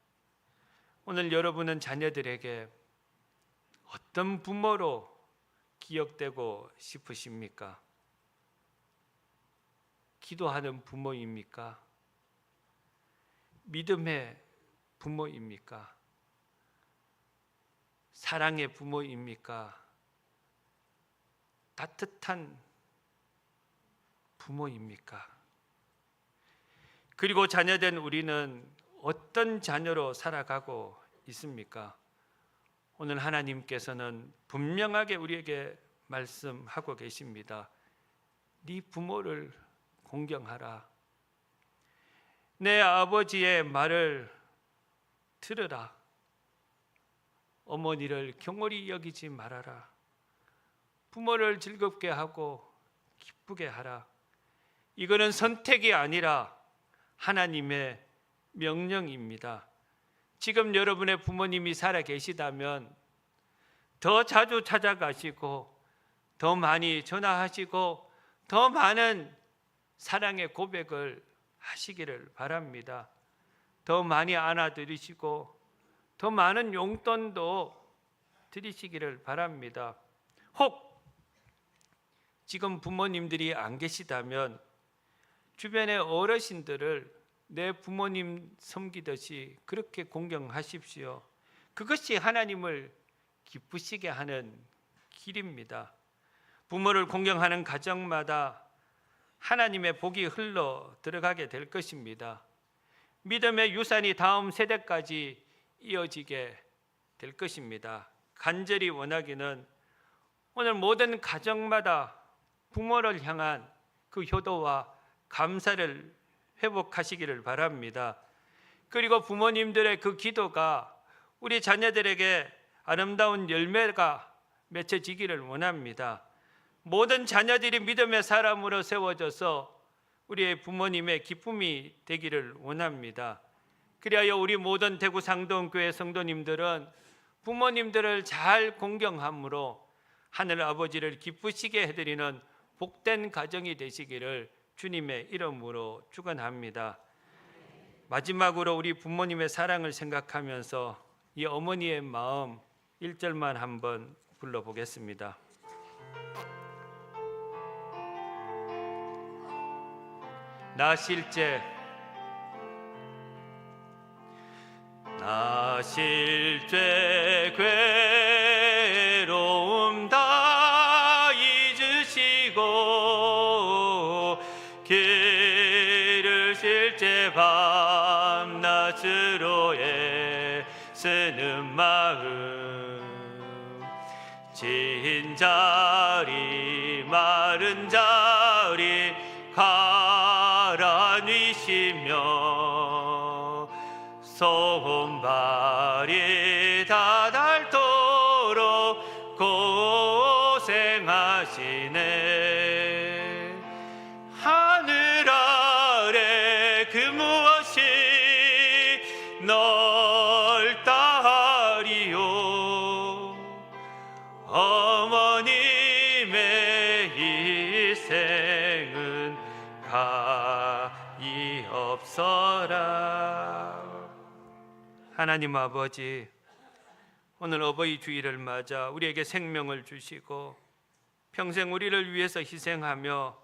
오늘 여러분은 자녀들에게 어떤 부모로 기억되고 싶으십니까? 기도하는 부모입니까? 믿음의 부모입니까? 사랑의 부모입니까? 따뜻한 부모입니까? 그리고 자녀된 우리는 어떤 자녀로 살아가고 있습니까? 오늘 하나님께서는 분명하게 우리에게 말씀하고 계십니다. 네 부모를 공경하라. 내 아버지의 말을 들으라. 어머니를 경홀히 여기지 말아라. 부모를 즐겁게 하고 기쁘게 하라. 이거는 선택이 아니라 하나님의 명령입니다. 지금 여러분의 부모님이 살아 계시다면 더 자주 찾아가시고 더 많이 전화하시고 더 많은 사랑의 고백을 하시기를 바랍니다. 더 많이 안아드리시고 더 많은 용돈도 드리시기를 바랍니다. 혹 지금 부모님들이 안 계시다면 주변의 어르신들을 내 부모님 섬기듯이 그렇게 공경하십시오. 그것이 하나님을 기쁘시게 하는 길입니다. 부모를 공경하는 가정마다 하나님의 복이 흘러 들어가게 될 것입니다. 믿음의 유산이 다음 세대까지 이어지게 될 것입니다. 간절히 원하기는 오늘 모든 가정마다 부모를 향한 그 효도와 감사를 회복하시기를 바랍니다. 그리고 부모님들의 그 기도가 우리 자녀들에게 아름다운 열매가 맺혀지기를 원합니다. 모든 자녀들이 믿음의 사람으로 세워져서 우리의 부모님의 기쁨이 되기를 원합니다. 그리하여 우리 모든 대구 상동교회 성도님들은 부모님들을 잘 공경함으로 하늘 아버지를 기쁘시게 해드리는 복된 가정이 되시기를 주님의 이름으로 축원합니다. 마지막으로 우리 부모님의 사랑을 생각하면서 이 어머니의 마음 1절만 한번 불러보겠습니다. 나 실제 괴로움 다 잊으시고 길을 실제 밤낮으로 애쓰는 마음 진 자리 마른 자리 가라뉘시며 손발이 다 닳도록 고생하시네. 하늘 아래 그 무엇이 넓다 하리요. 어머님의 희생은 가히 없어라. 하나님 아버지, 오늘 어버이 주일을 맞아 우리에게 생명을 주시고 평생 우리를 위해서 희생하며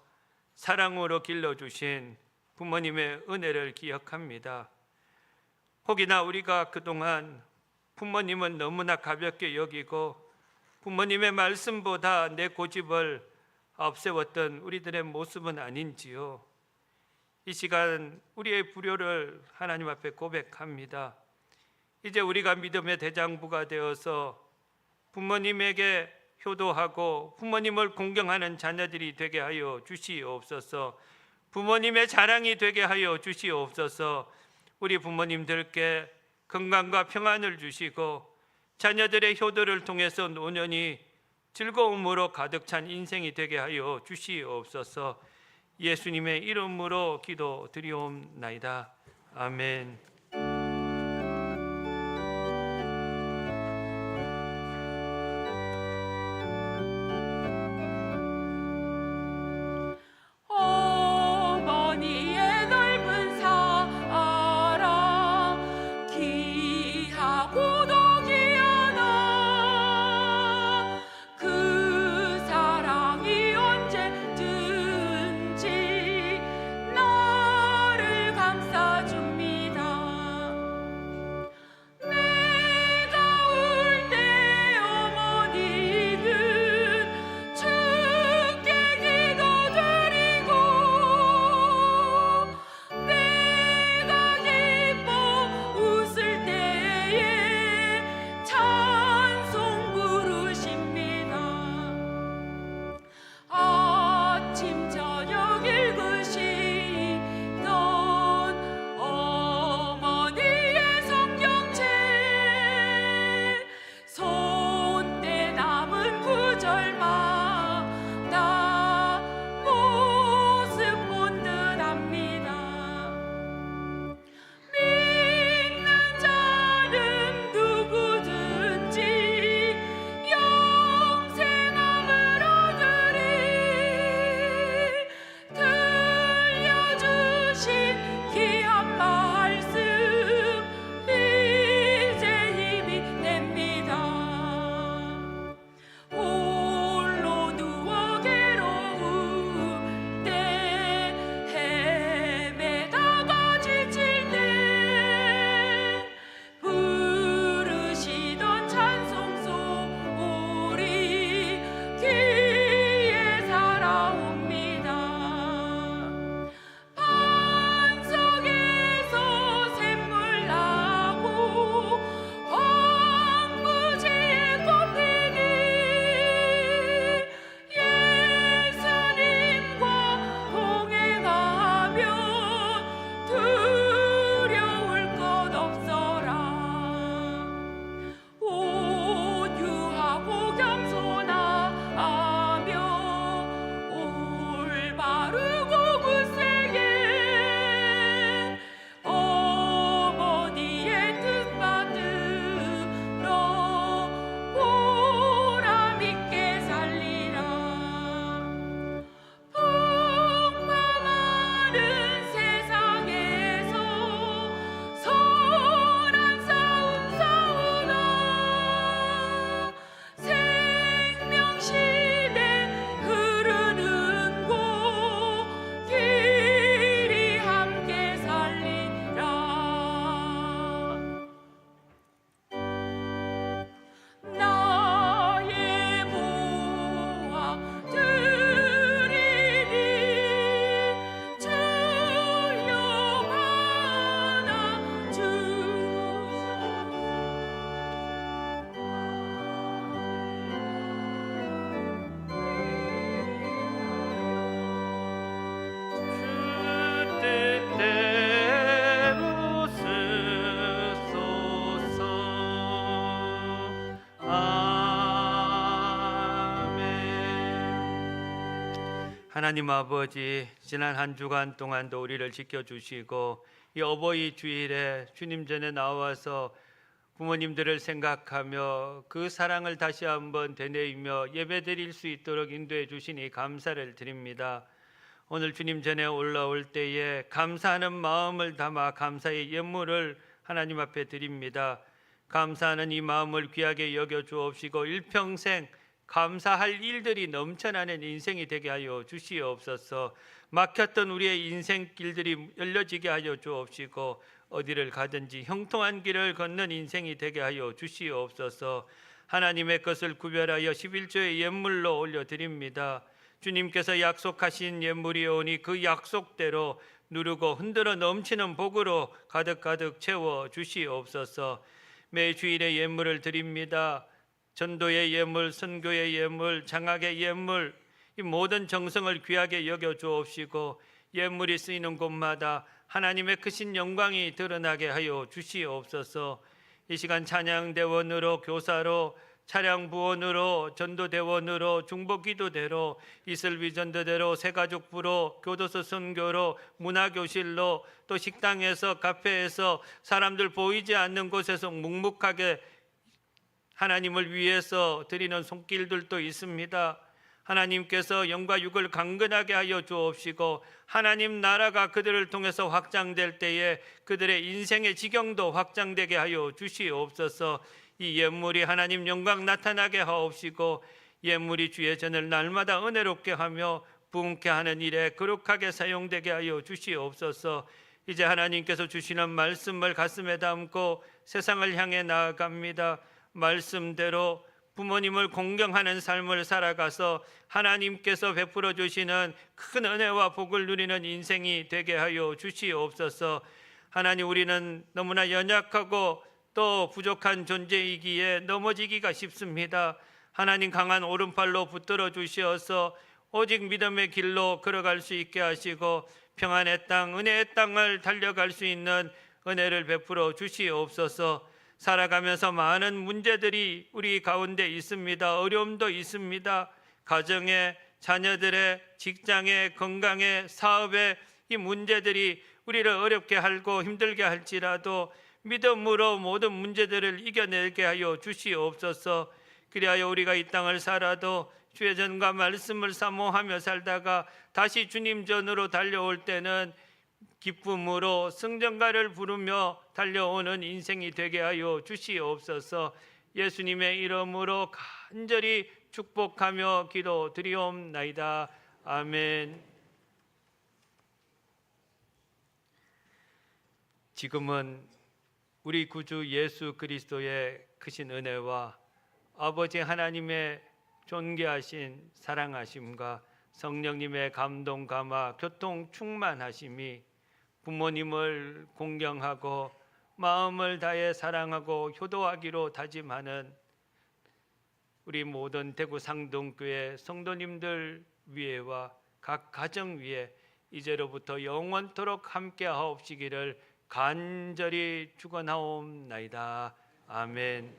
사랑으로 길러주신 부모님의 은혜를 기억합니다. 혹이나 우리가 그동안 부모님은 너무나 가볍게 여기고 부모님의 말씀보다 내 고집을 앞세웠던 우리들의 모습은 아닌지요. 이 시간 우리의 불효를 하나님 앞에 고백합니다. 이제 우리가 믿음의 대장부가 되어서 부모님에게 효도하고 부모님을 공경하는 자녀들이 되게 하여 주시옵소서. 부모님의 자랑이 되게 하여 주시옵소서. 우리 부모님들께 건강과 평안을 주시고 자녀들의 효도를 통해서 노년이 즐거움으로 가득 찬 인생이 되게 하여 주시옵소서. 예수님의 이름으로 기도드리옵나이다. 아멘. 어머니의 넓은 사랑 귀하고도 귀하다. 그 사랑이 언제든지 나를 감싸줍니다. 바르고 굳세게 어머니의 뜻받들어 보람 있게 살리라. 풍파많은 세상에서 선한 싸움 싸우다 생명시대 흐르는 곳 길이 함께 살리라. 나의 보아 드리니 주여 주 뜻대로 쓰소서. 아멘. 하나님 아버지, 지난 한 주간 동안도 우리를 지켜주시고 이 어버이 주일에 주님 전에 나와서 부모님들을 생각하며 그 사랑을 다시 한번 되뇌이며 예배드릴 수 있도록 인도해 주시니 감사를 드립니다. 오늘 주님 전에 올라올 때에 감사하는 마음을 담아 감사의 예물을 하나님 앞에 드립니다. 감사하는 이 마음을 귀하게 여겨 주옵시고 일평생 감사할 일들이 넘쳐나는 인생이 되게 하여 주시옵소서. 막혔던 우리의 인생길들이 열려지게 하여 주옵시고 어디를 가든지 형통한 길을 걷는 인생이 되게 하여 주시옵소서. 하나님의 것을 구별하여 11조의 예물로 올려드립니다. 주님께서 약속하신 예물이오니 그 약속대로 누르고 흔들어 넘치는 복으로 가득가득 채워 주시옵소서. 매 주일에 예물을 드립니다. 전도의 예물, 선교의 예물, 장학의 예물, 이 모든 정성을 귀하게 여겨 주옵시고 예물이 쓰이는 곳마다 하나님의 크신 영광이 드러나게 하여 주시옵소서. 이 시간 찬양대원으로, 교사로, 차량부원으로, 전도대원으로, 중보기도대로, 이슬비전도대로, 새가족부로, 교도소 선교로, 문화교실로, 또 식당에서, 카페에서, 사람들 보이지 않는 곳에서 묵묵하게 하나님을 위해서 드리는 손길들도 있습니다. 하나님께서 영과 육을 강건하게 하여 주옵시고 하나님 나라가 그들을 통해서 확장될 때에 그들의 인생의 지경도 확장되게 하여 주시옵소서. 이 예물이 하나님 영광 나타나게 하옵시고 예물이 주의 전을 날마다 은혜롭게 하며 부흥케 하는 일에 거룩하게 사용되게 하여 주시옵소서. 이제 하나님께서 주시는 말씀을 가슴에 담고 세상을 향해 나아갑니다. 말씀대로 부모님을 공경하는 삶을 살아가서 하나님께서 베풀어 주시는 큰 은혜와 복을 누리는 인생이 되게 하여 주시옵소서. 하나님, 우리는 너무나 연약하고 또 부족한 존재이기에 넘어지기가 쉽습니다. 하나님 강한 오른팔로 붙들어 주시어서 오직 믿음의 길로 걸어갈 수 있게 하시고 평안의 땅, 은혜의 땅을 달려갈 수 있는 은혜를 베풀어 주시옵소서. 살아가면서 많은 문제들이 우리 가운데 있습니다. 어려움도 있습니다. 가정에, 자녀들의, 직장에, 건강에, 사업에 이 문제들이 우리를 어렵게 하고 힘들게 할지라도 믿음으로 모든 문제들을 이겨내게 하여 주시옵소서. 그리하여 우리가 이 땅을 살아도 주의 전과 말씀을 사모하며 살다가 다시 주님 전으로 달려올 때는 기쁨으로 승전가를 부르며 달려오는 인생이 되게 하여 주시옵소서. 예수님의 이름으로 간절히 축복하며 기도드리옵나이다. 아멘. 지금은 우리 구주 예수 그리스도의 크신 은혜와 아버지 하나님의 존귀하신 사랑하심과 성령님의 감동 감화 교통 충만하심이 부모님을 공경하고 마음을 다해 사랑하고 효도하기로 다짐하는 우리 모든 대구 상동교회 성도님들 위에와 각 가정 위에 이제로부터 영원토록 함께 하옵시기를 간절히 축원하옵나이다. 아멘.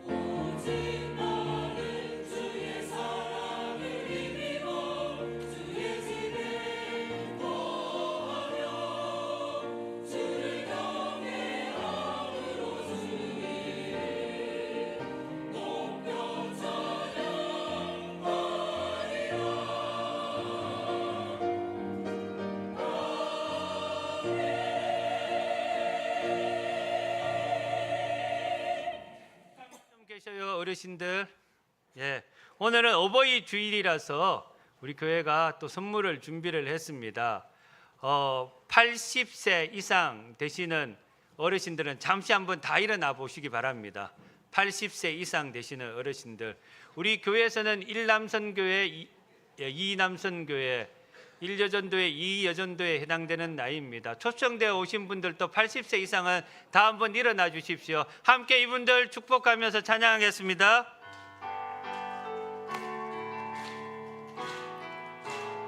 오직 너는 주의 사랑을 어르신들, 오늘은 어버이 주일이라서 우리 교회가 또 선물을 준비를 했습니다. 80세 이상 되시는 어르신들은 잠시 한번 다 일어나 보시기 바랍니다. 80세 이상 되시는 어르신들, 우리 교회에서는 1남선교회, 2남선교회, 1여전도회, 2여전도에 해당되는 나이입니다. 초청되어 오신 분들도 80세 이상은 다 한번 일어나 주십시오. 함께 이분들 축복하면서 찬양하겠습니다.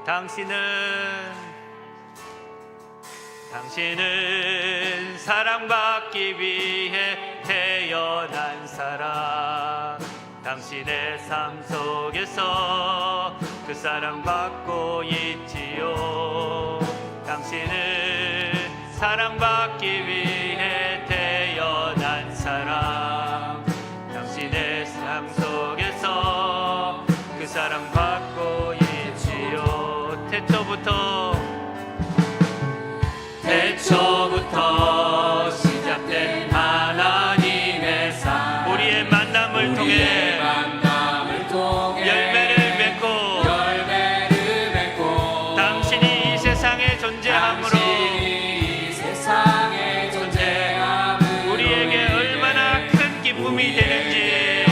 당신은 사랑받기 위해 태어난 사람. 당신의 삶 속에서 그 사랑받고 있지요. 당신은 사랑받기 위해 태어난 사람. 당신의 삶 속에서 그 사랑받고 있지요. 태초부터 시작된 하나님의 삶, 우리의 만남을 통해 열매를 맺고 당신이 이 세상에 존재함으로 우리에게 얼마나 큰 기쁨이 되는지,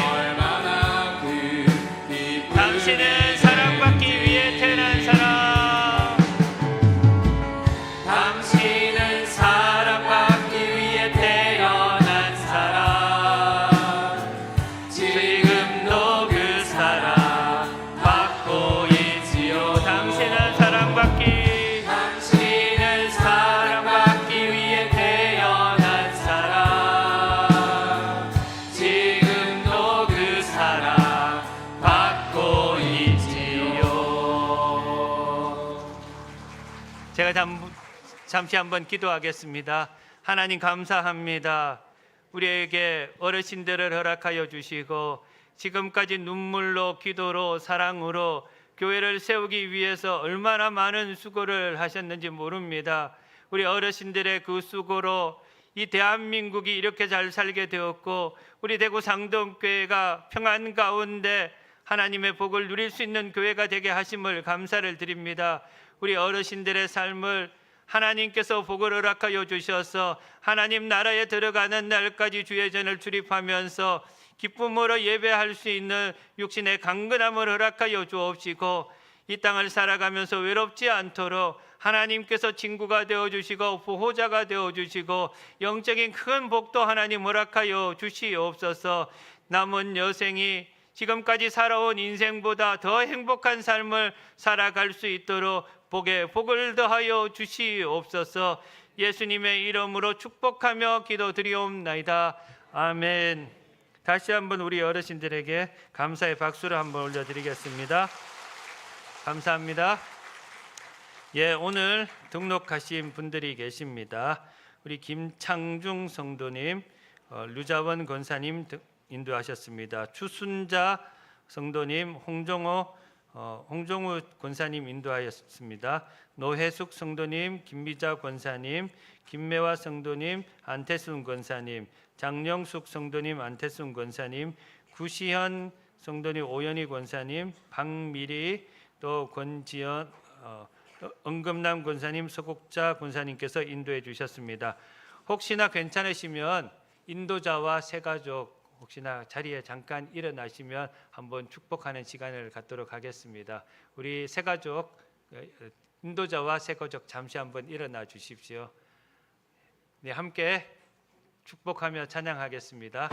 당신은 사랑받기 위해 태어난 사람. 당신은 사랑받기 위해 태어난 사람. 지금도 그 사랑 받고 있지요. 당신은 사랑받기 위해 태어난 사람. 지금도 그 사랑 받고 있지요. 제가 잠시 한번 기도하겠습니다. 하나님 감사합니다. 우리에게 어르신들을 허락하여 주시고 지금까지 눈물로, 기도로, 사랑으로 교회를 세우기 위해서 얼마나 많은 수고를 하셨는지 모릅니다. 우리 어르신들의 그 수고로 이 대한민국이 이렇게 잘 살게 되었고, 우리 대구 상동교회가 평안 가운데 하나님의 복을 누릴 수 있는 교회가 되게 하심을 감사를 드립니다. 우리 어르신들의 삶을 하나님께서 복을 허락하여 주셔서 하나님 나라에 들어가는 날까지 주의 전을 출입하면서 기쁨으로 예배할 수 있는 육신의 강건함을 허락하여 주옵시고, 이 땅을 살아가면서 외롭지 않도록 하나님께서 친구가 되어주시고 보호자가 되어주시고 영적인 큰 복도 하나님 허락하여 주시옵소서. 남은 여생이 지금까지 살아온 인생보다 더 행복한 삶을 살아갈 수 있도록 복에 복을 더하여 주시옵소서. 예수님의 이름으로 축복하며 기도드리옵나이다. 아멘. 다시 한번 우리 어르신들에게 감사의 박수를 한번 올려드리겠습니다. 감사합니다. 오늘 등록하신 분들이 계십니다. 우리 김창중 성도님, 류자원 권사님 인도하셨습니다. 추순자 성도님, 홍종우 권사님 인도하였습니다. 노혜숙 성도님, 김미자 권사님, 김매화 성도님, 안태순 권사님, 장영숙 성도님, 안태순 권사님, 구시현 성도님, 오연희 권사님, 박미리, 또 권지연, 은금남 권사님, 서국자 권사님께서 인도해 주셨습니다. 혹시나 괜찮으시면 인도자와 새가족 혹시나 자리에 잠깐 일어나시면 한번 축복하는 시간을 갖도록 하겠습니다. 우리 새가족, 인도자와 새가족 잠시 한번 일어나 주십시오. 네, 함께 축복하며 찬양하겠습니다.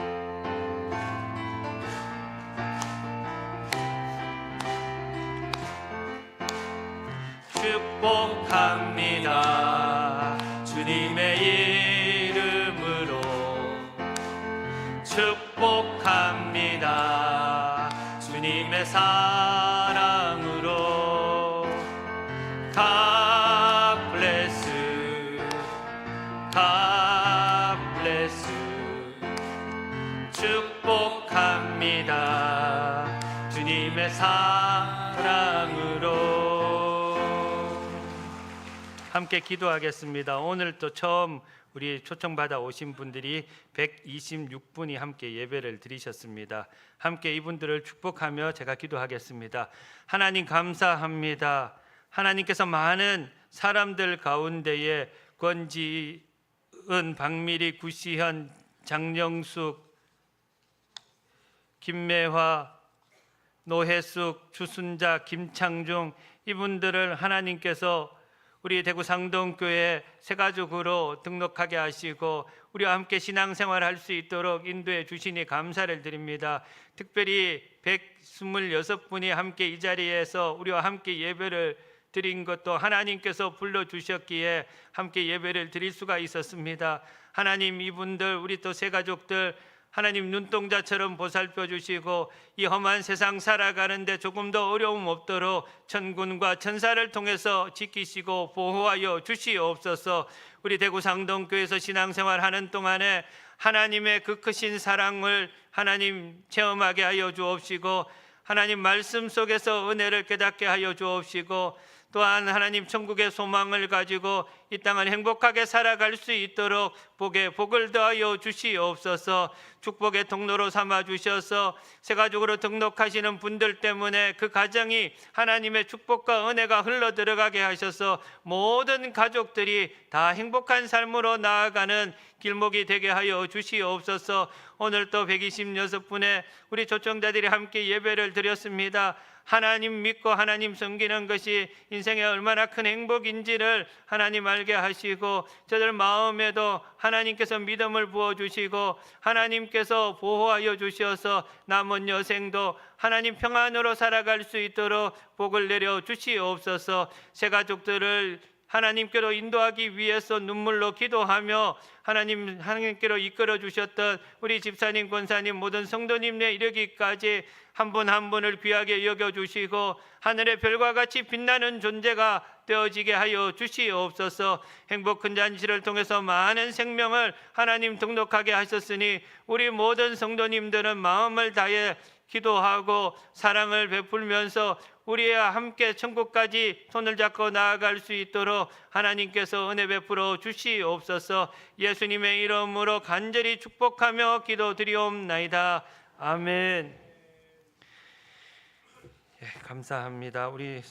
축복합니다. 주님의 이름으로 축복합니다. 주님의 사랑으로 God bless you, God bless you. 축복합니다. 주님의 사랑으로. 함께 기도하겠습니다. 오늘 또 처음 우리 초청받아 오신 분들이 126분이 함께 예배를 드리셨습니다. 함께 이분들을 축복하며 제가 기도하겠습니다. 하나님 감사합니다. 하나님께서 많은 사람들 가운데에 권지은, 박미리, 구시현, 장영숙, 김매화, 노혜숙, 주순자, 김창중 이분들을 하나님께서 우리 대구 상동교회 새가족으로 등록하게 하시고 우리와 함께 신앙생활할 수 있도록 인도해 주시니 감사를 드립니다. 특별히 126분이 함께 이 자리에서 우리와 함께 예배를 드린 것도 하나님께서 불러주셨기에 함께 예배를 드릴 수가 있었습니다. 하나님, 이분들 우리 또 새가족들 하나님 눈동자처럼 보살펴 주시고 이 험한 세상 살아가는데 조금 더 어려움 없도록 천군과 천사를 통해서 지키시고 보호하여 주시옵소서. 우리 대구 상동교회에서 신앙생활하는 동안에 하나님의 그 크신 사랑을 하나님 체험하게 하여 주옵시고 하나님 말씀 속에서 은혜를 깨닫게 하여 주옵시고 또한 하나님 천국의 소망을 가지고 이 땅을 행복하게 살아갈 수 있도록 복에 복을 더하여 주시옵소서. 축복의 통로로 삼아 주셔서 새가족으로 등록하시는 분들 때문에 그 가정이 하나님의 축복과 은혜가 흘러 들어가게 하셔서 모든 가족들이 다 행복한 삶으로 나아가는 길목이 되게 하여 주시옵소서. 오늘 또 126분의 우리 초청자들이 함께 예배를 드렸습니다. 하나님 믿고 하나님 섬기는 것이 인생에 얼마나 큰 행복인지를 하나님 알게 하시고 저들 마음에도 하나님께서 믿음을 부어주시고 하나님께서 보호하여 주셔서 남은 여생도 하나님 평안으로 살아갈 수 있도록 복을 내려 주시옵소서. 새가족들을 하나님께로 인도하기 위해서 눈물로 기도하며 하나님께로 이끌어 주셨던 우리 집사님, 권사님, 모든 성도님에 이르기까지 한 분 한 분을 귀하게 여겨주시고 하늘의 별과 같이 빛나는 존재가 되어지게 하여 주시옵소서. 행복 큰 잔치를 통해서 많은 생명을 하나님 등록하게 하셨으니 우리 모든 성도님들은 마음을 다해 기도하고 사랑을 베풀면서 우리와 함께 천국까지 손을 잡고 나아갈 수 있도록 하나님께서 은혜 베풀어 주시옵소서. 예수님의 이름으로 간절히 축복하며 기도드리옵나이다. 아멘. 감사합니다. 우리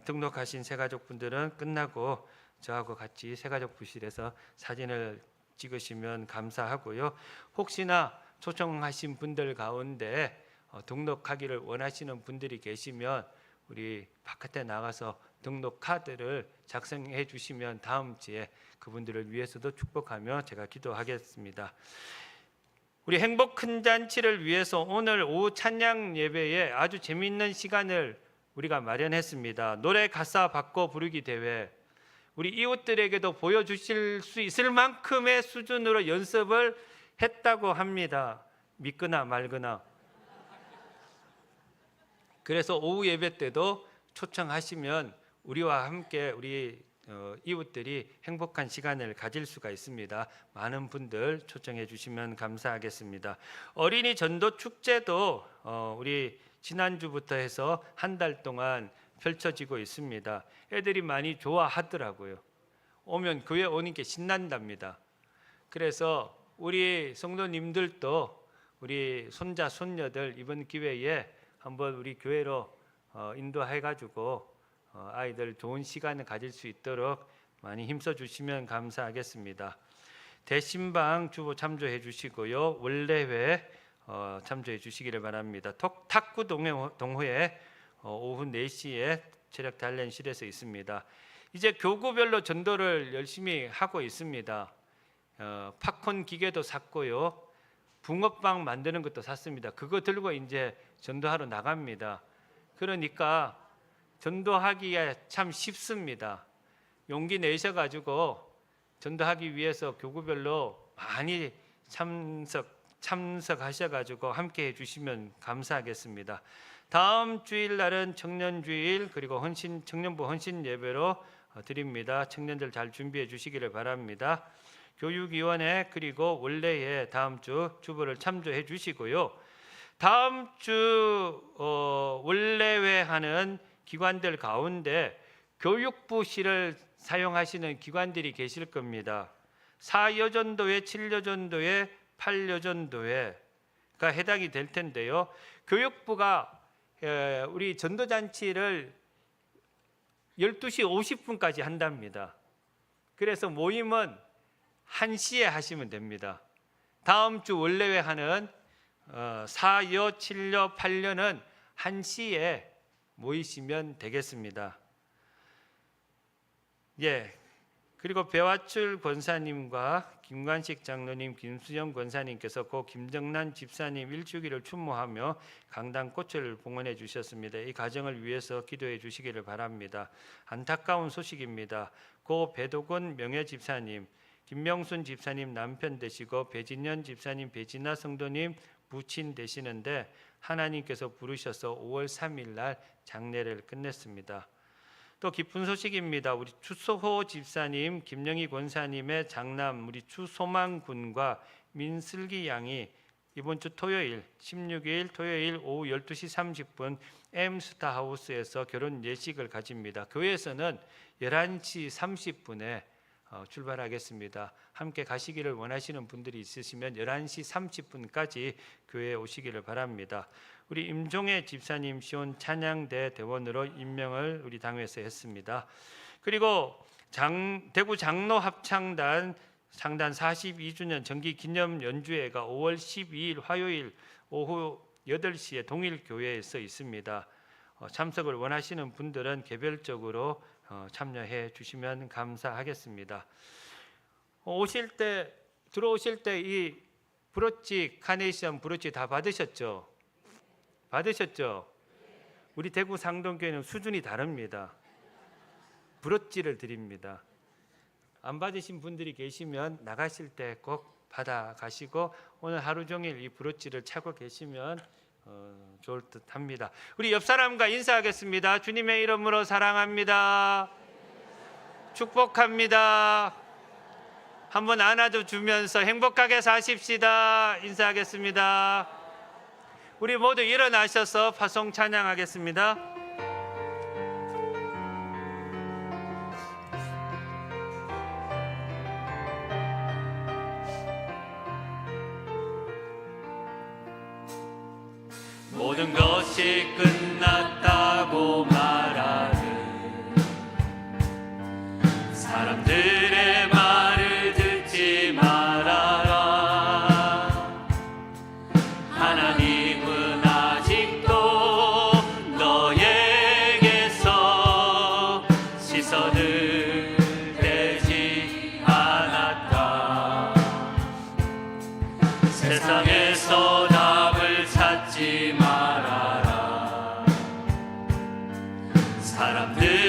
등록하신 새가족분들은 끝나고 저하고 같이 새가족 부실에서 사진을 찍으시면 감사하고요. 혹시나 초청하신 분들 가운데 등록하기를 원하시는 분들이 계시면 우리 바깥에 나가서 등록 카드를 작성해 주시면 다음 주에 그분들을 위해서도 축복하며 제가 기도하겠습니다. 우리 행복 큰 잔치를 위해서 오늘 오후 찬양 예배에 아주 재미있는 시간을 우리가 마련했습니다. 노래 가사 바꿔 부르기 대회. 우리 이웃들에게도 보여주실 수 있을 만큼의 수준으로 연습을 했다고 합니다. 믿거나 말거나. 그래서 오후 예배 때도 초청하시면 우리와 함께 우리 이웃들이 행복한 시간을 가질 수가 있습니다. 많은 분들 초청해 주시면 감사하겠습니다. 어린이 전도 축제도 우리 지난주부터 해서 한 달 동안 펼쳐지고 있습니다. 애들이 많이 좋아하더라고요. 오면 교회 오는 게 신난답니다. 그래서 우리 성도님들도 우리 손자 손녀들 이번 기회에 한번 우리 교회로 인도해 가지고 아이들 좋은 시간을 가질 수 있도록 많이 힘써 주시면 감사하겠습니다. 대신방 주보 참조해 주시고요. 원래회 참조해 주시기를 바랍니다. 탁구 동호회 오후 4시에 체력 단련실에서 있습니다. 이제 교구별로 전도를 열심히 하고 있습니다. 팝콘 기계도 샀고요. 붕어빵 만드는 것도 샀습니다. 그거 들고 이제 전도하러 나갑니다. 그러니까 전도하기에 참 쉽습니다. 용기 내셔가지고 전도하기 위해서 교구별로 많이 참석하셔가지고 함께 해주시면 감사하겠습니다. 다음 주일 날은 청년주일 그리고 청년부 헌신 예배로 드립니다. 청년들 잘 준비해 주시기를 바랍니다. 교육위원회 그리고 원래의 다음 주 주보를 참조해 주시고요. 다음 주 원래회 하는 기관들 가운데 교육부실을 사용하시는 기관들이 계실 겁니다. 4여전도회, 7여전도회, 8여전도회가 해당이 될 텐데요. 교육부가 우리 전도잔치를 12시 50분까지 한답니다. 그래서 모임은 1시에 하시면 됩니다. 다음 주 원래회 하는 4여, 7여, 8여는 1시에 모이시면 되겠습니다. 예. 그리고 배화출 권사님과 김관식 장로님, 김수영 권사님께서 고 김정란 집사님 일주기를 추모하며 강단 꽃을 봉헌해 주셨습니다. 이 가정을 위해서 기도해 주시기를 바랍니다. 안타까운 소식입니다. 고 배도건 명예 집사님, 김명순 집사님 남편 되시고 배진년 집사님, 배진아 성도님 부친 되시는데 하나님께서 부르셔서 5월 3일 날 장례를 끝냈습니다. 또 기쁜 소식입니다. 우리 추소호 집사님, 김영희 권사님의 장남 우리 추소망 군과 민슬기 양이 이번 주 토요일 16일 토요일 오후 12시 30분 M스타하우스에서 결혼 예식을 가집니다. 교회에서는 11시 30분에 출발하겠습니다. 함께 가시기를 원하시는 분들이 있으시면 11시 30분까지 교회에 오시기를 바랍니다. 우리 임종애 집사님 시온 찬양대 대원으로 임명을 우리 당회에서 했습니다. 그리고 대구 장로 합창단 창단 42주년 정기 기념 연주회가 5월 12일 화요일 오후 8시에 동일교회에서 있습니다. 참석을 원하시는 분들은 개별적으로 참여해 주시면 감사하겠습니다. 들어오실 때 이 브로치, 카네이션 브로치 다 받으셨죠? 우리 대구 상동교회는 수준이 다릅니다. 브로치를 드립니다. 안 받으신 분들이 계시면 나가실 때 꼭 받아 가시고 오늘 하루 종일 이 브로치를 차고 계시면 좋을 듯합니다. 우리 옆 사람과 인사하겠습니다. 주님의 이름으로 사랑합니다. 축복합니다. 한번 안아줘 주면서 행복하게 사십시다. 인사하겠습니다. 우리 모두 일어나셔서 파송 찬양하겠습니다. 모든 것이 끝났다고 말하는 사람들의 말을 듣지 말아라. 하나님은 아직도 너에게서 시선을 떼지 않았다. 세상에서 답을 찾지 말아라. 사람들